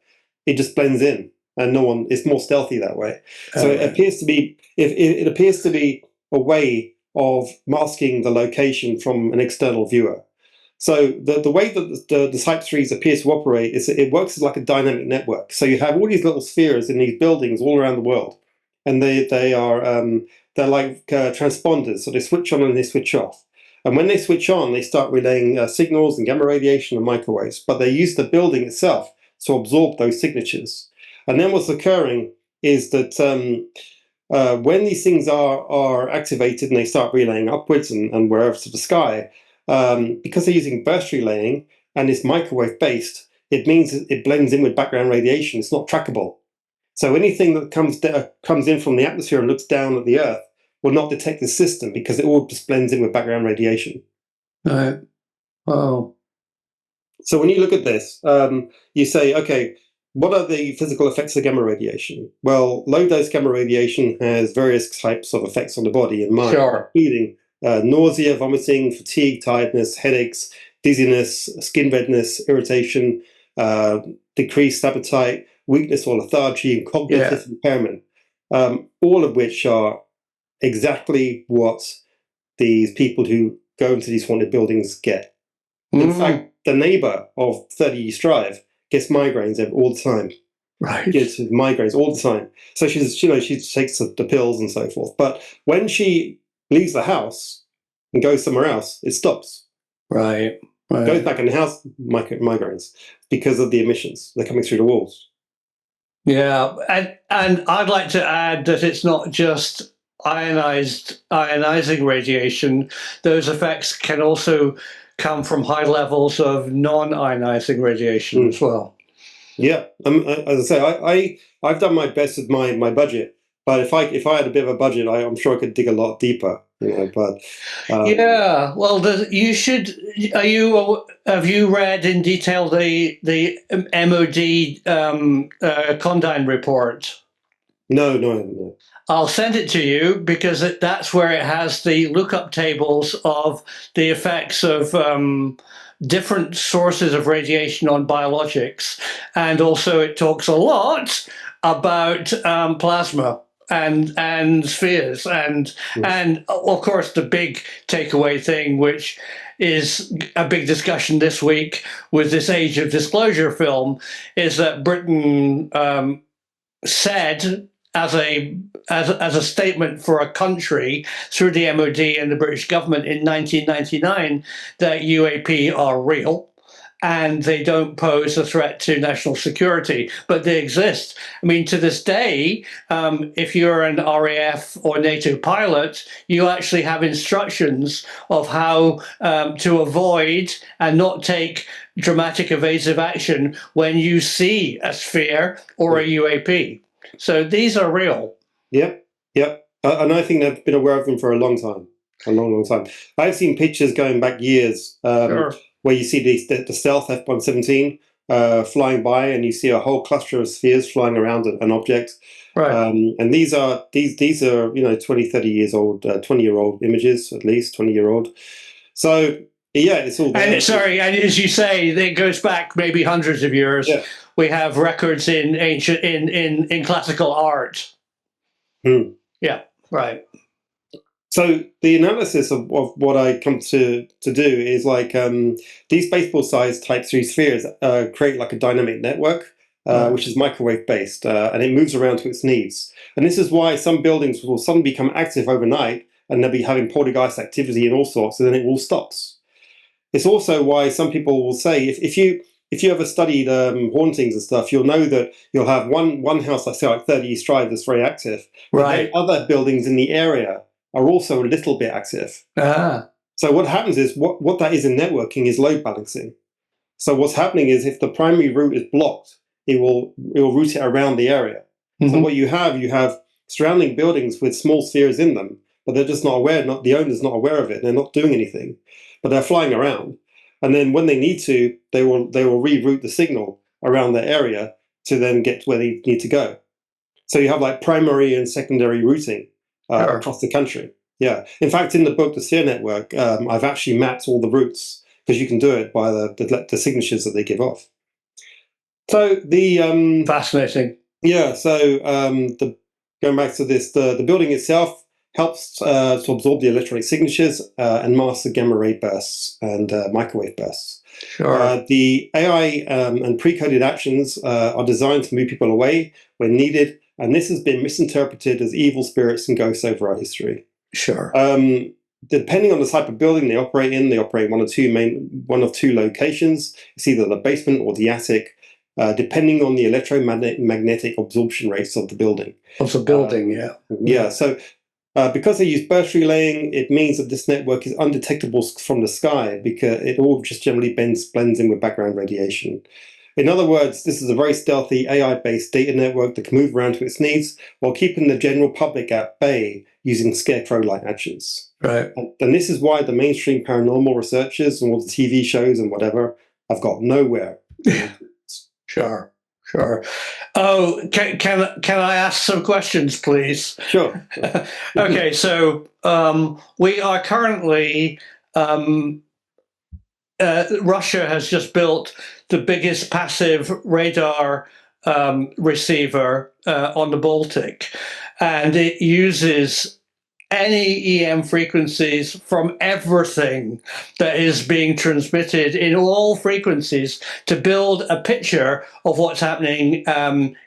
it just blends in, and it's more stealthy that way. So it appears to be, it appears to be a way of masking the location from an external viewer. So the way that the Type 3s appear to operate is it works as like a dynamic network. So you have all these little spheres in these buildings all around the world, and they're like transponders, so they switch on and they switch off. And when they switch on, they start relaying signals and gamma radiation and microwaves, but they use the building itself to absorb those signatures. And then what's occurring is that when these things are activated and they start relaying upwards and wherever to the sky, because they're using burst relaying and it's microwave based, it means it blends in with background radiation. It's not trackable. So anything that comes in from the atmosphere and looks down at the Earth will not detect the system because it all just blends in with background radiation. Right. Oh. So when you look at this, you say, okay, what are the physical effects of gamma radiation? Well, low-dose gamma radiation has various types of effects on the body and mind, including nausea, vomiting, fatigue, tiredness, headaches, dizziness, skin redness, irritation, decreased appetite, weakness or lethargy, and cognitive impairment, all of which are exactly what these people who go into these haunted buildings get. In fact, the neighbor of 30 East Drive gets migraines all the time. Right. Gets migraines all the time. So she takes the pills and so forth. But when she leaves the house and goes somewhere else, it stops. Right. Goes back in the house, migraines, because of the emissions. They're coming through the walls. Yeah, and I'd like to add that it's not just ionizing radiation. Those effects can also come from high levels of non-ionizing radiation as well. Yeah, as I say, I've done my best with my budget, but if I had a bit of a budget, I'm sure I could dig a lot deeper. But yeah, well, you should. Have you read in detail the MOD Condign report? No. I'll send it to you because that's where it has the lookup tables of the effects of different sources of radiation on biologics. And also it talks a lot about plasma and spheres. And of course, the big takeaway thing, which is a big discussion this week with this Age of Disclosure film, is that Britain said as a statement for a country through the MOD and the British government in 1999 that UAP are real and they don't pose a threat to national security, but they exist. I mean, to this day, if you're an RAF or NATO pilot, you actually have instructions of how to avoid and not take dramatic evasive action when you see a sphere or a UAP. So these are real. Yep. And I think they've been aware of them for a long time. Long time. I've seen pictures going back years where you see the stealth F-117 flying by, and you see a whole cluster of spheres flying around an object. Right. And these are 20, 30 years old, 20-year-old images, at least 20-year-old. So yeah, it's all there. And as you say, it goes back maybe hundreds of years. Yeah. We have records in ancient in classical art. Yeah, right. So the analysis of what I come to do is like these baseball-sized Type 3 spheres create like a dynamic network, which is microwave-based, and it moves around to its needs. And this is why some buildings will suddenly become active overnight, and they'll be having poltergeist activity and all sorts, and then it all stops. It's also why some people will say, if you ever studied hauntings and stuff, you'll know that you'll have one house, let's say like 30 East Drive, that's very active. Right. Other buildings in the area are also a little bit active. So what happens is, what that is in networking is load balancing. So what's happening is if the primary route is blocked, it will route it around the area. So what you have surrounding buildings with small spheres in them, but they're just not aware, the owner's not aware of it, they're not doing anything, but they're flying around. And then when they need to, they will reroute the signal around the area to then get where they need to go. So you have like primary and secondary routing across the country. Yeah. In fact, in the book, The Sphere Network, I've actually mapped all the routes because you can do it by the signatures that they give off. So the fascinating. Yeah. So going back to this, the building itself helps to absorb the electronic signatures and mask the gamma ray bursts and microwave bursts. Sure. The AI and pre-coded actions are designed to move people away when needed and this has been misinterpreted as evil spirits and ghosts over our history. Sure. Depending on the type of building they operate in one of two locations. It's either the basement or the attic, depending on the electromagnetic absorption rates of the building. Of the building, yeah. Yeah, so because they use burst relaying, it means that this network is undetectable from the sky because it all just generally blends in with background radiation. In other words, this is a very stealthy AI-based data network that can move around to its needs while keeping the general public at bay using scarecrow-like actions. Right. And this is why the mainstream paranormal researchers and all the TV shows and whatever have got nowhere. Sure. Oh, can I ask some questions, please? Sure. Okay, so we are currently Russia has just built the biggest passive radar receiver on the Baltic, and it uses any EM frequencies from everything that is being transmitted in all frequencies to build a picture of what's happening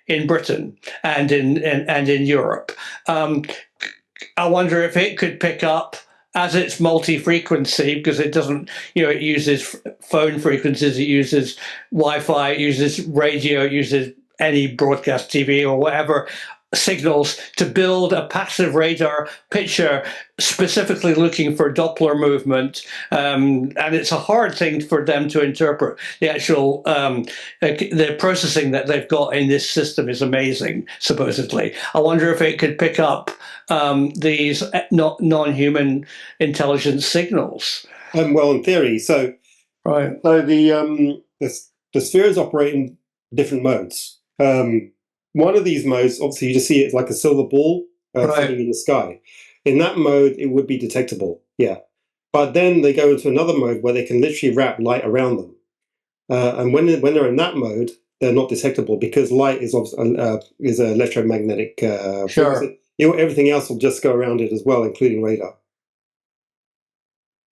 in Britain and in Europe. I wonder if it could pick up, as it's multi-frequency, because it doesn't, it uses phone frequencies, it uses Wi-Fi, it uses radio, it uses any broadcast TV or whatever signals to build a passive radar picture specifically looking for Doppler movement, and it's a hard thing for them to interpret. The actual the processing that they've got in this system is amazing, supposedly. I wonder if it could pick up these non-human intelligence signals. Well, in theory, so right. So the spheres operate in different modes. One of these modes, obviously, you just see it like a silver ball floating in the sky. In that mode, it would be detectable, yeah. But then they go into another mode where they can literally wrap light around them. And when they're in that mode, they're not detectable because light is an electromagnetic. Sure. Everything else will just go around it as well, including radar.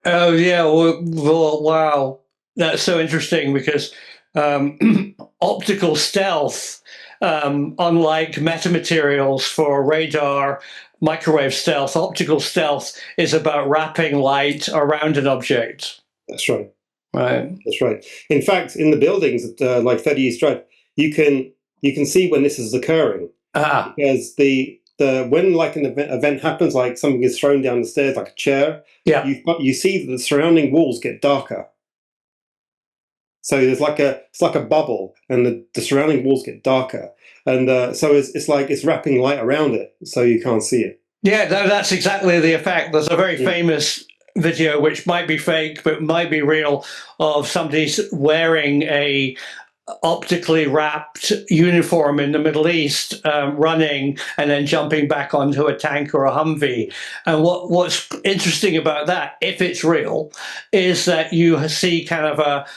Oh, yeah. Well, wow. That's so interesting because optical stealth, unlike metamaterials for radar, microwave stealth, optical stealth is about wrapping light around an object. That's right. Right. That's right. In fact, in the buildings at like 30 East Drive, you can see when this is occurring. Because when like an event happens, like something is thrown down the stairs, like a chair, you see that the surrounding walls get darker. So there's it's like a bubble, and the surrounding walls get darker, and so it's like it's wrapping light around it, so you can't see it. Yeah, that's exactly the effect. There's a very famous video, which might be fake but might be real, of somebody wearing a optically wrapped uniform in the Middle East, running and then jumping back onto a tank or a Humvee. And what's interesting about that, if it's real, is that you see kind of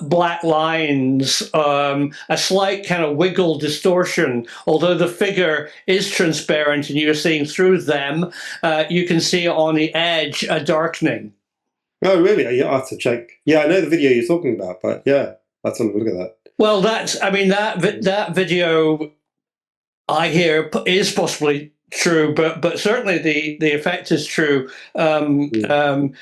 black lines, a slight kind of wiggle distortion. Although the figure is transparent and you're seeing through them, you can see on the edge a darkening. Oh, really? Yeah, I have to check. Yeah, I know the video you're talking about, but yeah, let's have a look at that. Well, that video I hear is possibly true, but certainly the effect is true. John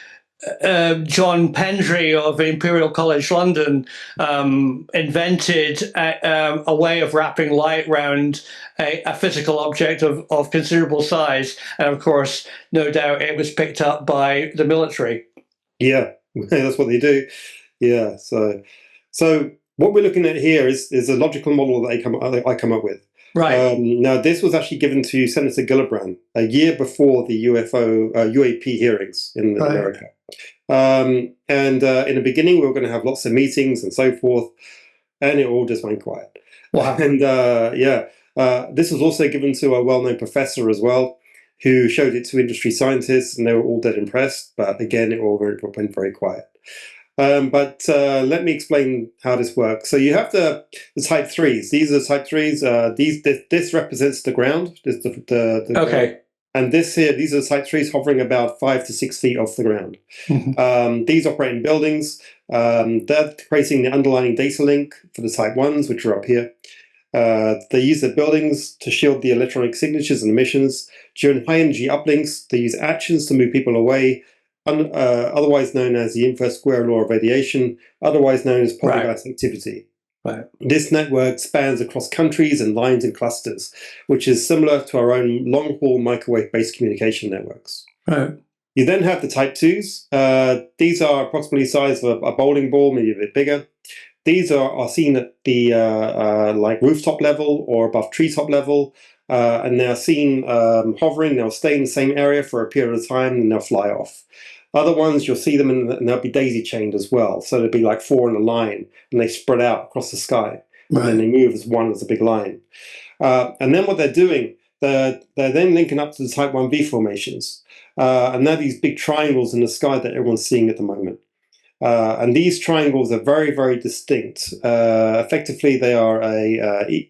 Pendry of Imperial College London invented a way of wrapping light around a physical object of considerable size, and of course, no doubt, it was picked up by the military. Yeah, that's what they do. Yeah, so what we're looking at here is a logical model that I come up with. Right. Now, this was actually given to Senator Gillibrand a year before the UAP hearings in America. And in the beginning, we were going to have lots of meetings and so forth, and it all just went quiet. Wow. And this was also given to a well-known professor as well, who showed it to industry scientists, and they were all dead impressed. But again, it all went very quiet. But let me explain how this works. So you have the type 3s. These are the type 3s. This represents the ground. This the okay. Ground. And these are the type 3s hovering about 5 to 6 feet off the ground. These operate in buildings. They're creating the underlying data link for the type 1s, which are up here. They use their buildings to shield the electronic signatures and emissions. During high-energy uplinks, they use actions to move people away, otherwise known as the inverse square law of radiation, otherwise known as polygas activity. Right. This network spans across countries and lines and clusters, which is similar to our own long-haul microwave-based communication networks. Right. You then have the Type 2s. These are approximately the size of a bowling ball, maybe a bit bigger. These are seen at the like rooftop level or above treetop level, and they're seen hovering. They'll stay in the same area for a period of time, and they'll fly off. Other ones, you'll see them, and they'll be daisy-chained as well. So there'll be like 4 in a line, and they spread out across the sky. Right. And then they move as one as a big line. And then what they're doing, they're then linking up to the Type 1V formations. And they're these big triangles in the sky that everyone's seeing at the moment. And these triangles are very, very distinct. Effectively, they are a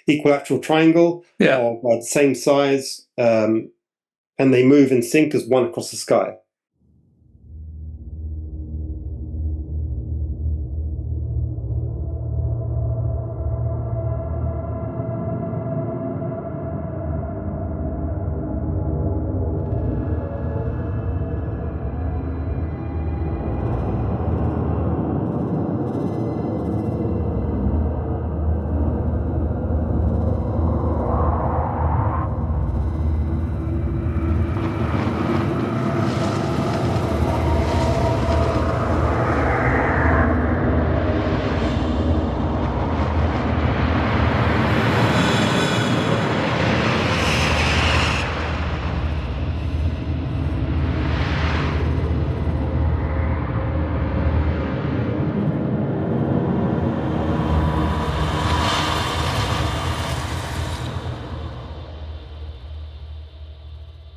equilateral triangle of the same size, and they move in sync as one across the sky.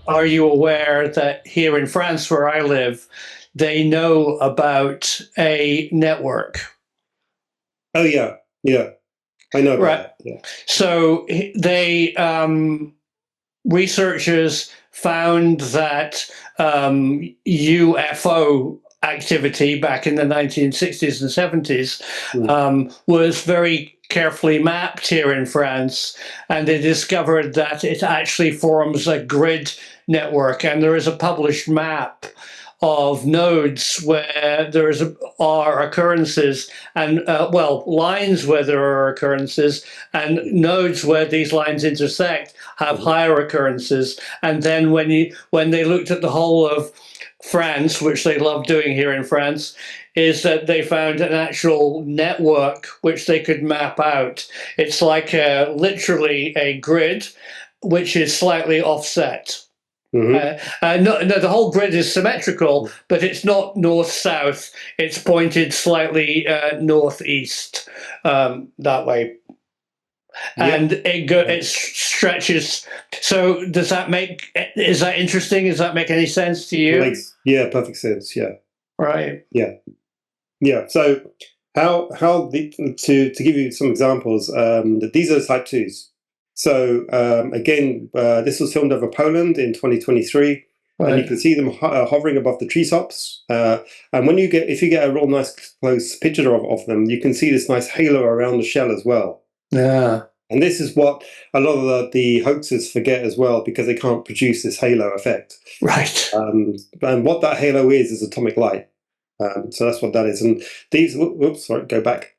Are you aware that here in France, where I live, they know about a network? Oh, yeah. I know about that. Yeah. So they, researchers found that UFO activity back in the 1960s and 70s was very carefully mapped here in France, and they discovered that it actually forms a grid network, and there is a published map of nodes where are occurrences and lines where there are occurrences, and nodes where these lines intersect have higher occurrences. And then when they looked at the whole of France, which they love doing here in France, is that they found an actual network which they could map out. It's like literally a grid which is slightly offset. No, the whole grid is symmetrical, but it's not north-south. It's pointed slightly northeast that way. And it stretches. So is that interesting? Does that make any sense to you? Perfect sense. Yeah. Right. Yeah. So to give you some examples, these are the Type 2s. So again, this was filmed over Poland in 2023, and you can see them hovering above the treetops. And if you get a real nice close picture of them, you can see this nice halo around the shell as well. Yeah. And this is what a lot of the hoaxers forget as well, because they can't produce this halo effect. Right. And what that halo is atomic light. So that's what that is. And these, go back.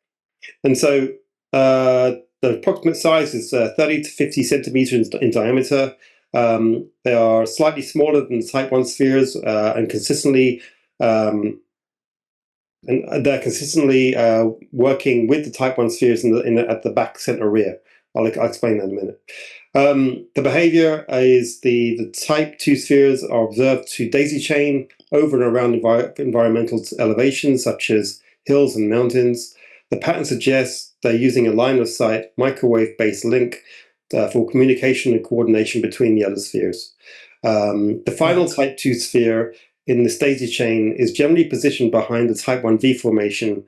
And so the approximate size is 30 to 50 centimeters in diameter. They are slightly smaller than the Type 1 spheres, and consistently they're consistently working with the Type 1 spheres at the back, center, rear. I'll explain that in a minute. The behavior is the Type 2 spheres are observed to daisy chain over and around environmental elevations such as hills and mountains. The pattern suggests they're using a line of sight microwave-based link for communication and coordination between the other spheres. The final Type 2 sphere in this daisy chain is generally positioned behind the Type 1V formation,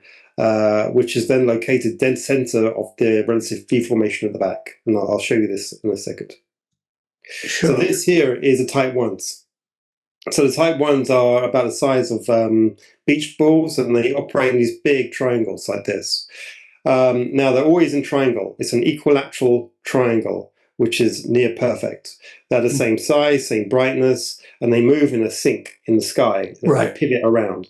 which is then located dead center of the relative V formation at the back. And I'll show you this in a second. Sure. So this here is the Type 1s. So the Type 1s are about the size of beach balls, and they operate in these big triangles like this. Now, they're always in triangle. It's an equilateral triangle, which is near perfect. They're the same size, same brightness, and they move in a sync in the sky. Right. They pivot around.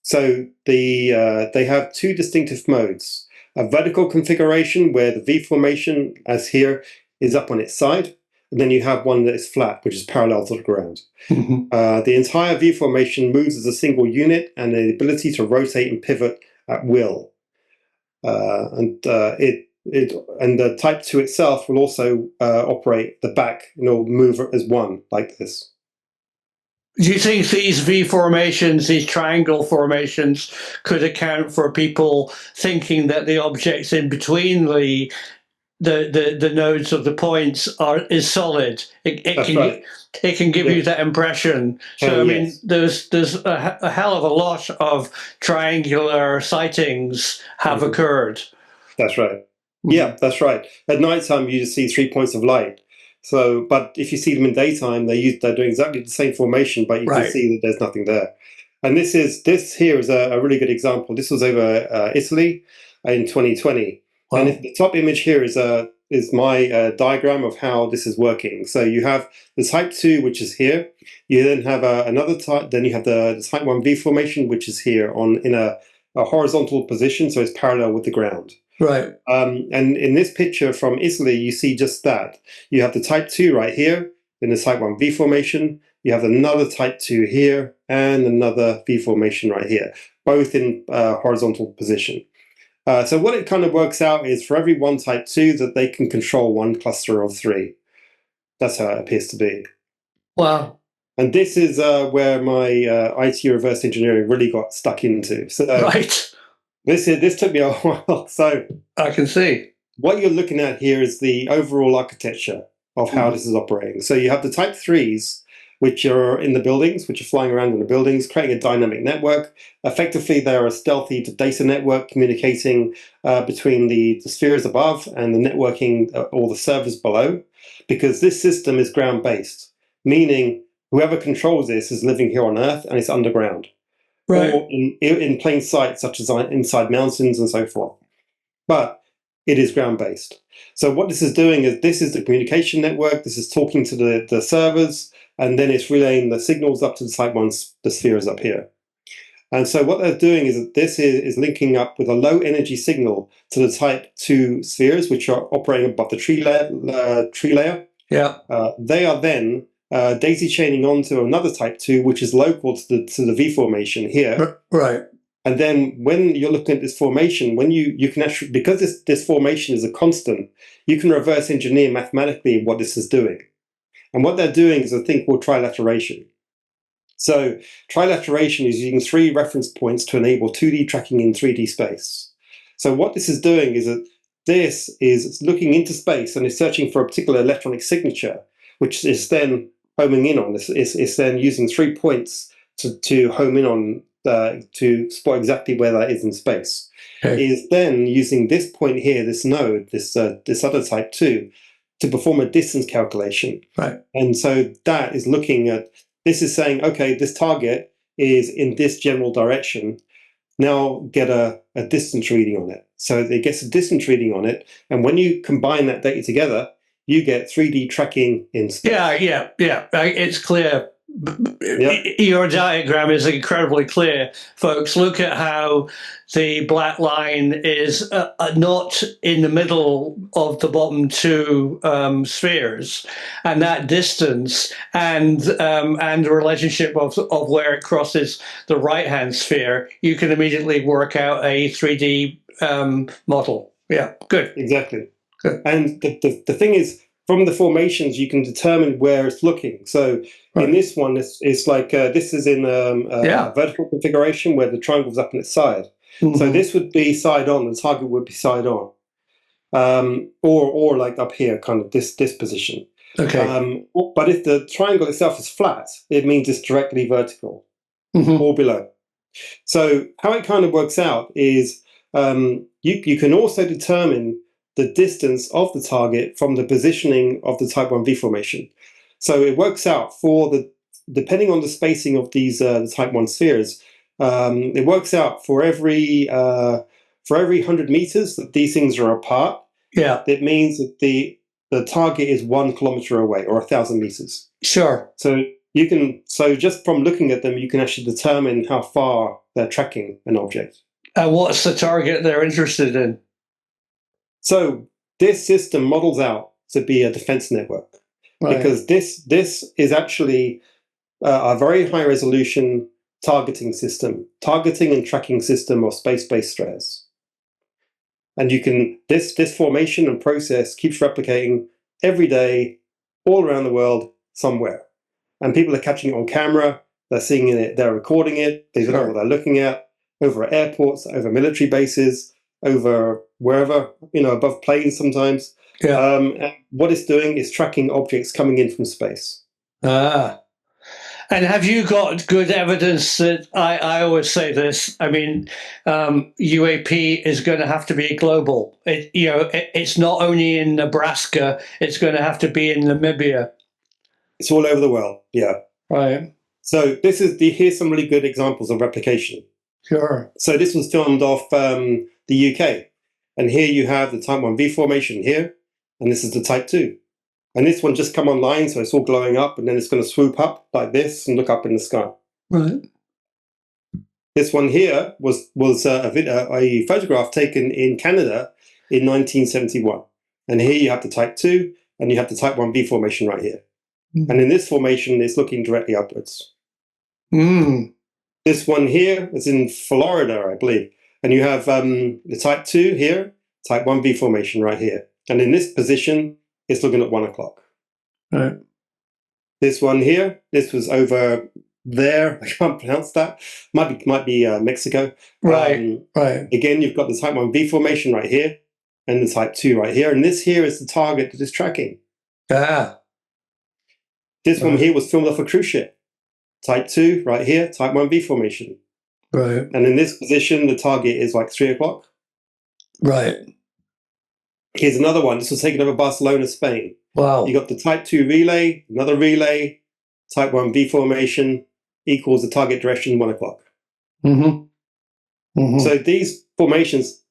So they have two distinctive modes. A vertical configuration where the V formation, as here, is up on its side. And then you have one that is flat, which is parallel to the ground. The entire V formation moves as a single unit and the ability to rotate and pivot at will. And the type 2 itself will also operate the back, and it'll move as one, like this. Do you think these V formations, these triangle formations, could account for people thinking that the objects in between the nodes of the points is solid? It can give you that impression. So I mean, there's a hell of a lot of triangular sightings have occurred. That's right. Yeah, that's right. At nighttime, you just see 3 points of light. So, but if you see them in daytime, they're doing exactly the same formation, but you can see that there's nothing there. And this here is a really good example. This was over Italy in 2020. Wow. And the top image here is my diagram of how this is working. So you have the type 2, which is here. You then have another type. Then you have the type 1 V formation, which is here in a horizontal position, so it's parallel with the ground. Right. And in this picture from Italy, you see just that. You have the type 2 right here, in the type 1 V formation. You have another type 2 here, and another V formation right here, both in horizontal position. So what it kind of works out is for every one type 2 that they can control one cluster of 3. That's how it appears to be. Wow. And this is where my IT reverse engineering really got stuck into. So right. This took me a while. So I can see. What you're looking at here is the overall architecture of how this is operating. So you have the type 3s, which are in the buildings, which are flying around in the buildings, creating a dynamic network. Effectively, they're a stealthy data network communicating between the spheres above and the networking or the servers below, because this system is ground-based, meaning whoever controls this is living here on Earth and it's underground. Right. Or in plain sight, such as inside mountains and so forth. But it is ground-based. So what this is doing is this is the communication network. This is talking to the servers, and then it's relaying the signals up to the type 1, the spheres up here. And so what they're doing is that this is linking up with a low-energy signal to the type 2 spheres, which are operating above the tree layer. Yeah. They are then daisy chaining onto another type 2, which is local to the V formation here. Right. And then when you're looking at this formation, when you can actually, because this formation is a constant, you can reverse engineer mathematically what this is doing. And what they're doing is a thing called trilateration. So trilateration is using 3 reference points to enable 2D tracking in 3D space. So what this is doing is that this is looking into space and is searching for a particular electronic signature, which is then homing in on this. It's then using 3 points to home in on to spot exactly where that is in space. Okay. Is then using this point here, this node, this other type 2, to perform a distance calculation. Right. And so that is looking at, this is saying, okay, this target is in this general direction. Now get a distance reading on it. So it gets a distance reading on it, and when you combine that data together, you get 3D tracking in space. Yeah. It's clear. Yep. Your diagram is incredibly clear, folks. Look at how the black line is not in the middle of the bottom 2 spheres, and that distance and the relationship of where it crosses the right-hand sphere, you can immediately work out a 3D model. Yeah, good. Exactly. Good. And the thing is, from the formations, you can determine where it's looking. So in this one, it's like this is in a vertical configuration where the triangle's up on its side. Mm-hmm. So this would be side on, the target would be side on. Or like up here, kind of this position. Okay. But if the triangle itself is flat, it means it's directly vertical or below. So how it kind of works out is you can also determine the distance of the target from the positioning of the type 1 V formation. So it works out depending on the spacing of these the type 1 spheres, It works out for every 100 meters that these things are apart. Yeah. It means that the target is 1 kilometer away, or 1,000 meters. Sure. So just from looking at them, you can actually determine how far they're tracking an object. And what's the target they're interested in? So this system models out to be a defense network, because this is actually a very high resolution targeting and tracking system of space-based threats. And you can this formation and process keeps replicating every day, all around the world, somewhere. And people are catching it on camera. They're seeing it. They're recording it. They know what they're looking at over airports, over military bases, over wherever, above planes sometimes. Yeah. And what it's doing is tracking objects coming in from space. And have you got good evidence that I always say this? I mean, UAP is going to have to be global. It's not only in Nebraska. It's going to have to be in Namibia. It's all over the world. Yeah. Right. So here's some really good examples of replication. Sure. So this was filmed off the UK, and here you have the Type 1V formation here, and this is the Type 2. And this one just come online, so it's all glowing up, and then it's going to swoop up like this and look up in the sky. Right. This one here was a photograph taken in Canada in 1971. And here you have the Type 2, and you have the Type 1B formation right here. Mm. And in this formation, it's looking directly upwards. Mm. This one here is in Florida, I believe. And you have the Type 2 here, Type 1B formation right here. And in this position, it's looking at 1 o'clock. Right. This one here, this was over there. I can't pronounce that. Might be Mexico. Right. Right. Again, you've got the Type 1B formation right here, and the Type 2 right here. And this here is the target that is tracking. This one here was filmed off a cruise ship. Type 2 right here, Type 1B formation. Right. And in this position, the target is like 3 o'clock. Right. Here's another one. This was taken over Barcelona, Spain. Wow. You got the Type 2 relay, another relay, Type 1B formation equals the target direction 1 o'clock. Mm-hmm. Mm-hmm. So these formations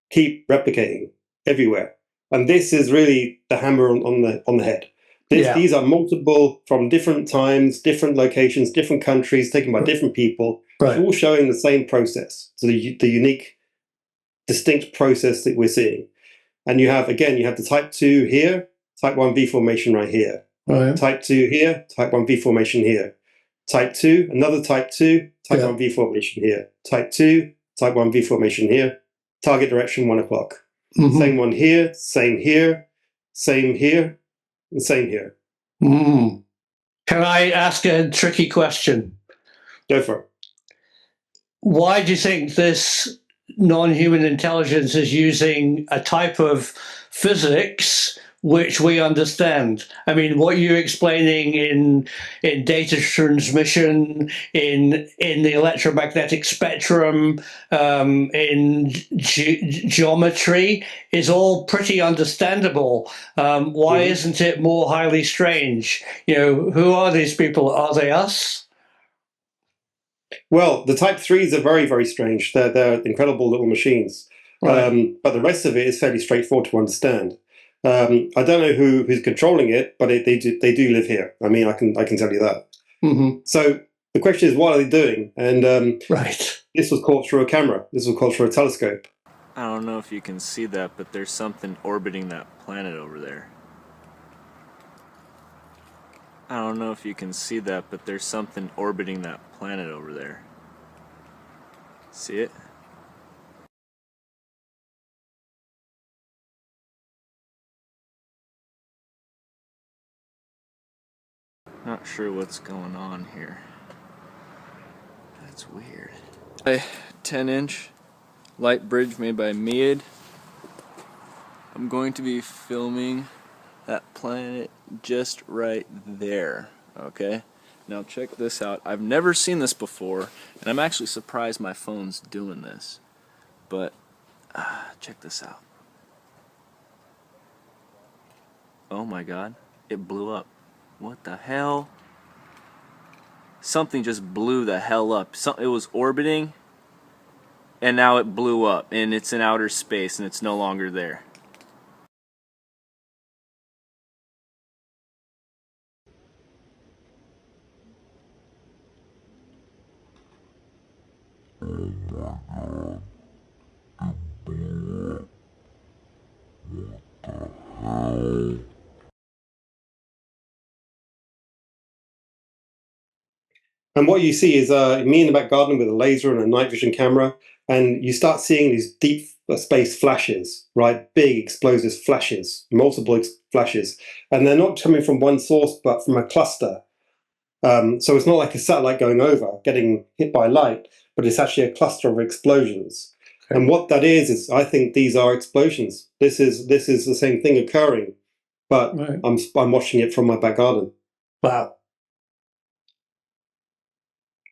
keep replicating everywhere. And this is really the hammer on the head. These are multiple from different times, different locations, different countries, taken by different people, all showing the same process. So the unique, distinct process that we're seeing. And you have the Type 2 here, Type 1B formation right here. Right. Type 2 here, Type 1B formation here. Type 2, another Type 2, Type 1B formation here. Type 2, Type 1B formation here. Target direction 1 o'clock. Mm-hmm. Same one here, same here, same here, and same here. Mm. Can I ask a tricky question? Go for it. Why do you think this non-human intelligence is using a type of physics which we understand? I mean, what you're explaining in data transmission, in the electromagnetic spectrum, in geometry is all pretty understandable. Why isn't it more highly strange? Who are these people? Are they us? Well, the Type 3s are very, very strange. They're incredible little machines. Right. But the rest of it is fairly straightforward to understand. I don't know who's controlling it, but they do live here. I mean, I can tell you that. Mm-hmm. So the question is, what are they doing? And this was caught through a camera. This was caught through a telescope. I don't know if you can see that, but there's something orbiting that planet over there. I don't know if you can see that, but there's something orbiting that planet over there. See it? Not sure what's going on here. That's weird. A 10-inch light bridge made by Mead. I'm going to be filming that planet just right there, okay? Now check this out. I've never seen this before, and I'm actually surprised my phone's doing this. But, check this out. Oh my god, it blew up. What the hell? something just blew the hell up. It was orbiting, and now it blew up, and it's in outer space, and it's no longer there. And what you see is me in the back garden with a laser and a night vision camera, and you start seeing these deep space flashes, right? Big explosive flashes, multiple flashes, and they're not coming from one source, but from a cluster. So it's not like a satellite going over, getting hit by light, but it's actually a cluster of explosions. Okay. And what that is I think these are explosions. This is the same thing occurring, but right. I'm watching it from my back garden. Wow.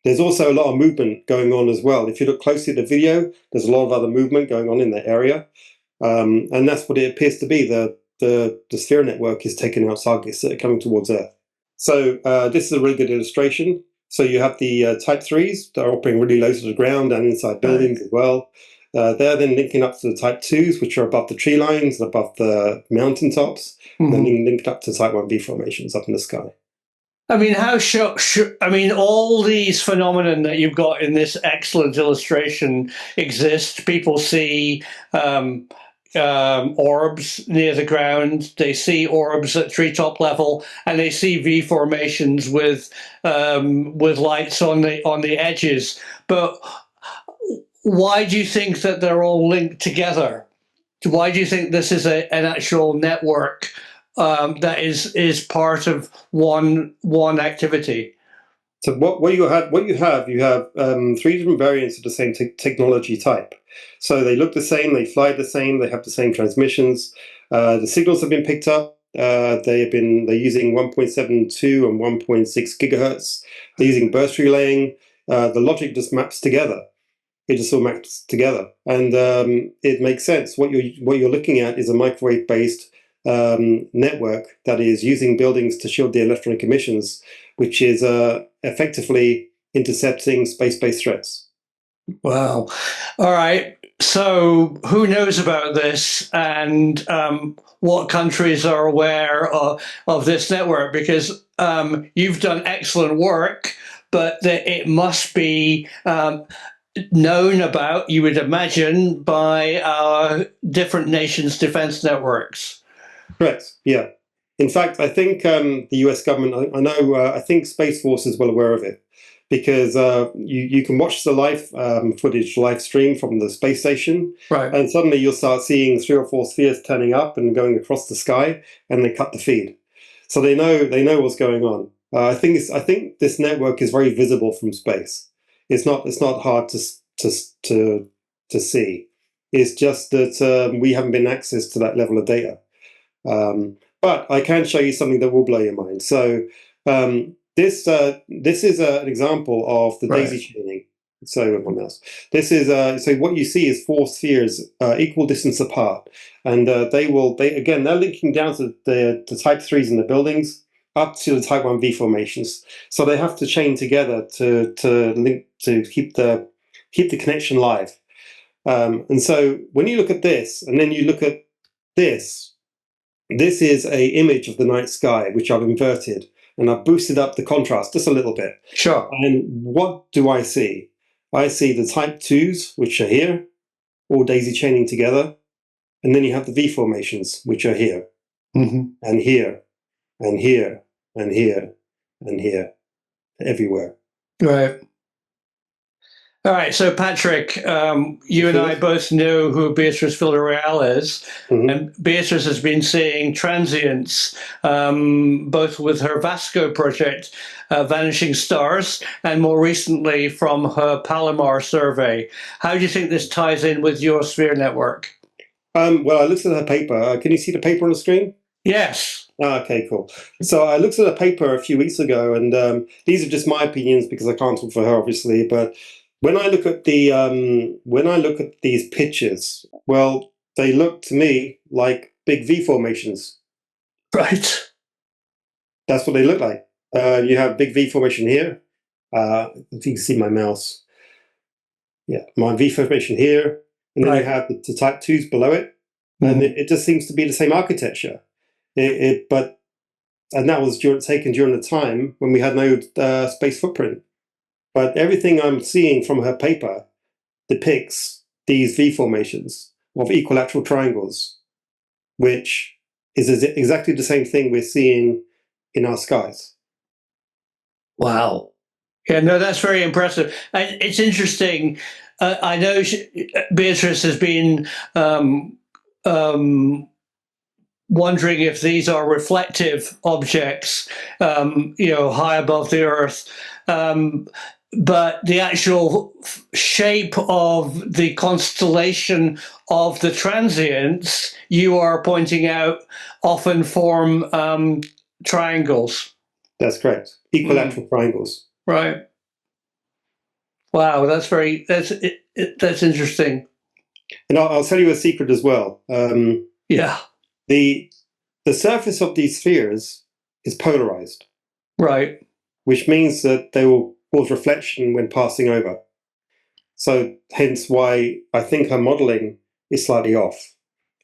There's also a lot of movement going on as well. If you look closely at the video, there's a lot of other movement going on in the area. And that's what it appears to be. The sphere network is taking out targets that are coming towards Earth. So this is a really good illustration. So you have the Type 3s that are operating really low to the ground and inside buildings as well. They're then linking up to the Type 2s, which are above the tree lines and above the mountaintops, and then linked up to Type 1b formations up in the sky. I mean, all these phenomena that you've got in this excellent illustration exist. People see orbs near the ground. They see orbs at treetop level, and they see V formations with lights on the edges. But why do you think that they're all linked together? Why do you think this is an actual network that is part of one activity? So what you have three different variants of the same technology type. So they look the same, they fly the same, they have the same transmissions. The signals have been picked up. They're using 1.72 and 1.6 gigahertz. They're using burst relaying. The logic just maps together. It just all maps together, and it makes sense. What you're looking at is a microwave-based network that is using buildings to shield the electronic emissions, which is effectively intercepting space-based threats. Wow. All right. So who knows about this, and what countries are aware of this network? Because you've done excellent work, but it must be known about, you would imagine, by different nations' defense networks. Correct. Yeah. In fact, I think the US government, I think Space Force is well aware of it, because you can watch the live footage, live stream from the space station, right? And suddenly you'll start seeing 3 or 4 spheres turning up and going across the sky, and they cut the feed. So they know what's going on. I think this network is very visible from space. It's not hard to see. It's just that we haven't been access to that level of data. But I can show you something that will blow your mind. So this is an example of the daisy chaining. So one else. This is so what you see is 4 spheres equal distance apart, and they're linking down to the Type 3s in the buildings up to the Type 1b formations. So they have to chain together to link, to keep the connection live. And so when you look at this, and then you look at this is an image of the night sky, which I've inverted, and I've boosted up the contrast just a little bit. Sure. And what do I see? I see the Type 2s, which are here, all daisy chaining together. And then you have the V formations, which are here, and here, and here, and here, and here, everywhere. Right. All right. So, Patrick, you and I both know who Beatrice Villarreal is. And Beatrice has been seeing transients, both with her Vasco project, Vanishing Stars, and more recently from her Palomar survey. How do you think this ties in with your sphere network? Well, I looked at her paper. Can you see the paper on the screen? Yes. Okay, cool. So I looked at a paper a few weeks ago, and these are just my opinions because I can't talk for her, obviously. But when I look at these pictures, well, they look to me like big V formations. Right. That's what they look like. You have big V formation here, If you can see my mouse, yeah, my V formation here, and then you have the type 2s below it, and it just seems to be the same architecture. And that was taken during the time when we had no space footprint. But everything I'm seeing from her paper depicts these V formations of equilateral triangles, which is exactly the same thing we're seeing in our skies. Wow. Yeah, no, that's very impressive. And it's interesting. I know Beatrice has been wondering if these are reflective objects, high above the Earth. But the actual shape of the constellation of the transients, you are pointing out, often form triangles. That's correct. Equilateral triangles. Right. Wow, that's interesting. And I'll tell you a secret as well. Yeah. The surface of these spheres is polarized. Right. Which means that they will cause reflection when passing over. So hence why I think her modeling is slightly off,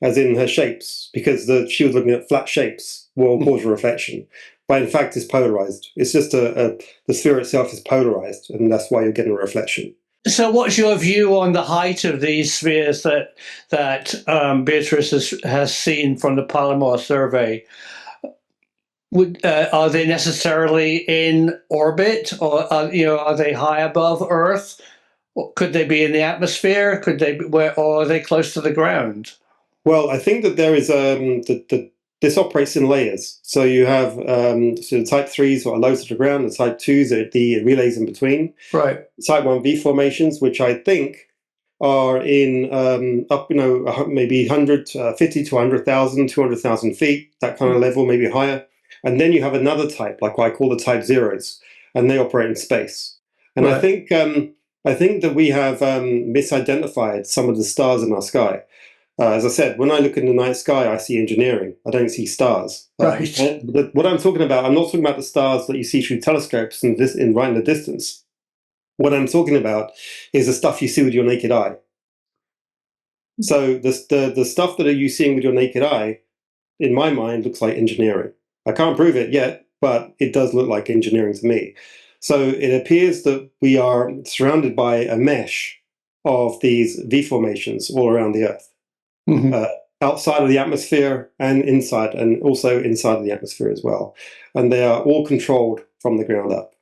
as in her shapes, because she was looking at flat shapes will cause a reflection. But in fact, it's polarized. It's just the sphere itself is polarized, and that's why you're getting a reflection. So what's your view on the height of these spheres that Beatrice has seen from the Palomar survey? Are they necessarily in orbit, or are they high above Earth? Could they be in the atmosphere? Could they be or are they close to the ground? Well, I think that there is this operates in layers. So you have the type 3s are low to the ground, the type 2s are the relays in between. Right. Type 1V formations, which I think are in maybe 50 to 100,000, 200,000 feet, that kind of level, maybe higher. And then you have another type, like what I call the type 0s, and they operate in space. And right. I think that we have misidentified some of the stars in our sky. As I said, when I look in the night sky, I see engineering. I don't see stars. Right. What I'm talking about, I'm not talking about the stars that you see through telescopes and right in the distance. What I'm talking about is the stuff you see with your naked eye. So the stuff that you seeing with your naked eye, in my mind, looks like engineering. I can't prove it yet, but it does look like engineering to me. So it appears that we are surrounded by a mesh of these V formations all around the Earth. Mm-hmm. Outside of the atmosphere and inside, and also inside of the atmosphere as well. And they are all controlled from the ground up.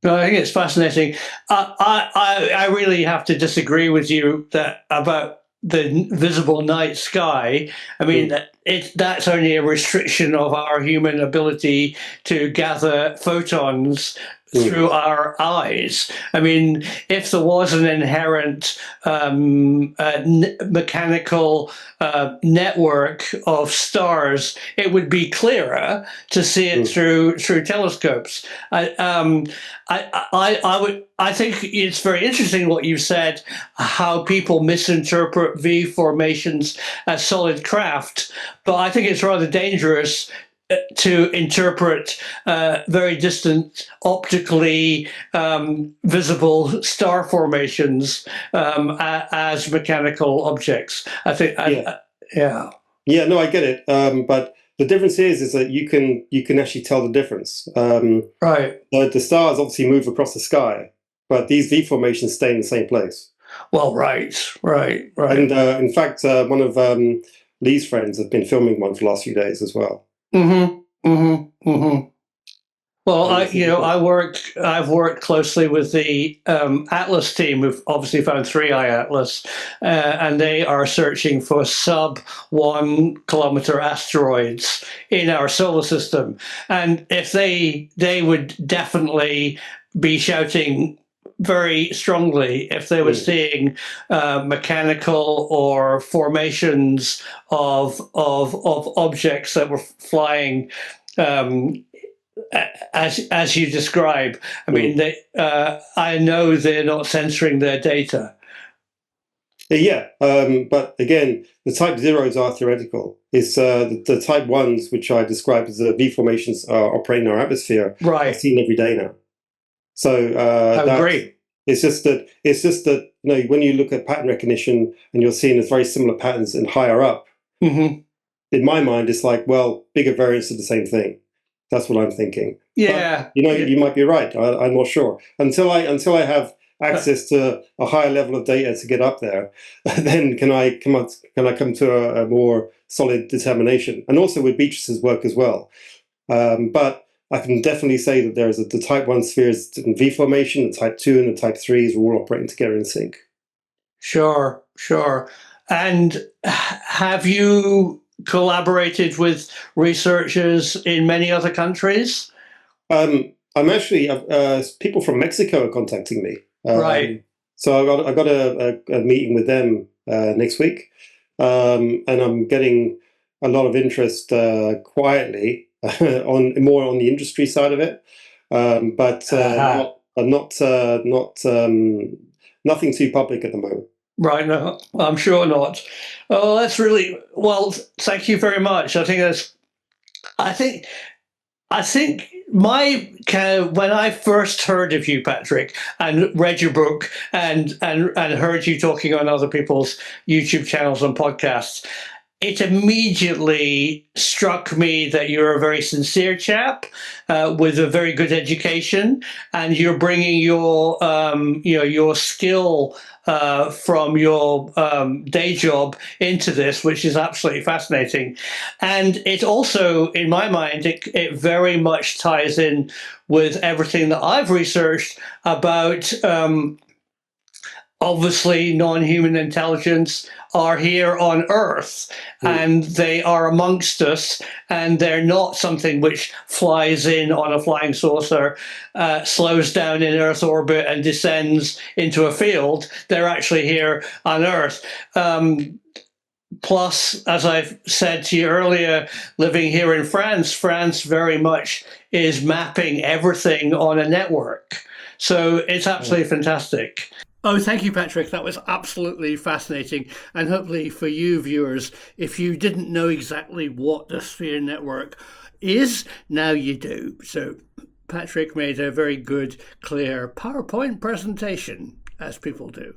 No, I think it's fascinating. I really have to disagree with you about the visible night sky. I mean, that's only a restriction of our human ability to gather photons through our eyes. I mean, if there was an inherent mechanical network of stars, it would be clearer to see it through telescopes. I think it's very interesting what you said, how people misinterpret V formations as solid craft, but I think it's rather dangerous to interpret very distant, optically visible star formations as mechanical objects. I think, yeah, no, I get it. But the difference is that you can actually tell the difference. Right. The stars obviously move across the sky, but these V formations stay in the same place. Well, right. And in fact, one of Lee's friends has been filming one for the last few days as well. Well, I've worked closely with the Atlas team, who've obviously found 3i Atlas, and they are searching for sub 1 kilometer asteroids in our solar system. And if they would definitely be shouting very strongly if they were seeing mechanical or formations of objects that were flying as you describe. I mean, I know they're not censoring their data. Yeah, but again, the type 0s are theoretical. It's the type 1s, which I described as the V formations, are operating in our atmosphere, right, are seen every day now. So I agree. it's just that when you look at pattern recognition and you're seeing there's very similar patterns and higher up, in my mind, it's like, well, bigger variance of the same thing. That's what I'm thinking. Yeah. But, you might be right. I'm not sure. Until I have access to a higher level of data to get up there, then can I come to a more solid determination. And also with Beatrice's work as well. But I can definitely say that there's the type 1 spheres in V formation, the type 2 and the type 3s are all operating together in sync. Sure. And have you collaborated with researchers in many other countries? I'm actually people from Mexico are contacting me. Right. So I got a meeting with them next week, and I'm getting a lot of interest quietly more on the industry side of it, but nothing too public at the moment. Right, no, I'm sure not. Oh, that's really well. Thank you very much. I think my when I first heard of you, Patrick, and read your book and heard you talking on other people's YouTube channels and podcasts, it immediately struck me that you're a very sincere chap with a very good education, and you're bringing your your skill from your day job into this, which is absolutely fascinating. And it also, in my mind, it very much ties in with everything that I've researched about obviously non-human intelligence are here on Earth, and they are amongst us, and they're not something which flies in on a flying saucer, slows down in Earth orbit and descends into a field. They're actually here on Earth. Plus, as I've said to you earlier, living here in France very much is mapping everything on a network. So it's absolutely fantastic. Oh, thank you, Patrick. That was absolutely fascinating. And hopefully for you viewers, if you didn't know exactly what the Sphere Network is, now you do. So Patrick made a very good, clear PowerPoint presentation, as people do.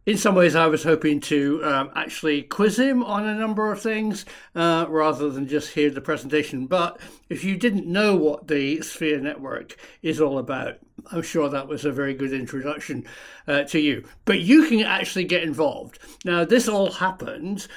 In some ways, I was hoping to actually quiz him on a number of things rather than just hear the presentation. But if you didn't know what the Sphere Network is all about, I'm sure that was a very good introduction to you. But you can actually get involved. Now, this all happened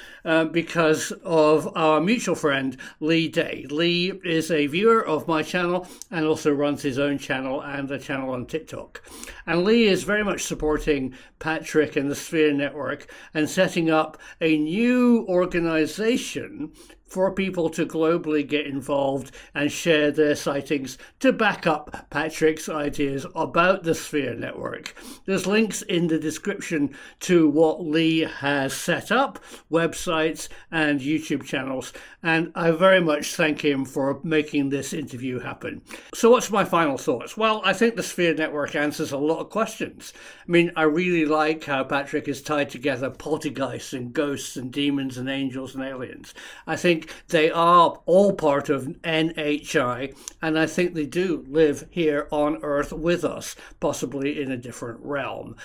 because of our mutual friend, Lee Day. Lee is a viewer of my channel and also runs his own channel and a channel on TikTok. And Lee is very much supporting Patrick and the Sphere Network and setting up a new organization for people to globally get involved and share their sightings to back up Patrick's ideas about the Sphere Network. There's links in the description to what Lee has set up, websites and YouTube channels, and I very much thank him for making this interview happen. So what's my final thoughts? Well, I think the Sphere Network answers a lot of questions. I mean, I really like how Patrick has tied together poltergeists and ghosts and demons and angels and aliens. I think they are all part of NHI, and I think they do live here on Earth with us, possibly in a different realm,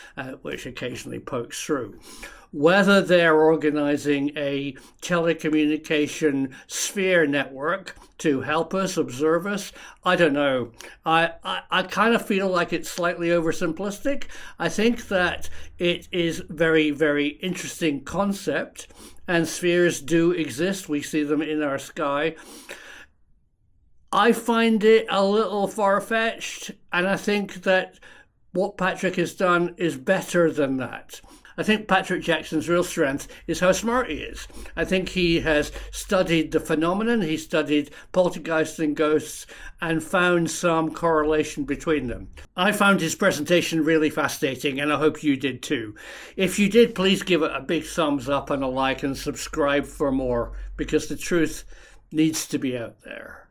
which occasionally pokes through. Whether they're organizing a telecommunication sphere network to help us, observe us, I don't know. I kind of feel like it's slightly oversimplistic. I think that it is very, very interesting concept, and spheres do exist. We see them in our sky. I find it a little far-fetched, and I think that what Patrick has done is better than that. I think Patrick Jackson's real strength is how smart he is. I think he has studied the phenomenon, he studied poltergeists and ghosts, and found some correlation between them. I found his presentation really fascinating, and I hope you did too. If you did, please give it a big thumbs up and a like and subscribe for more, because the truth needs to be out there.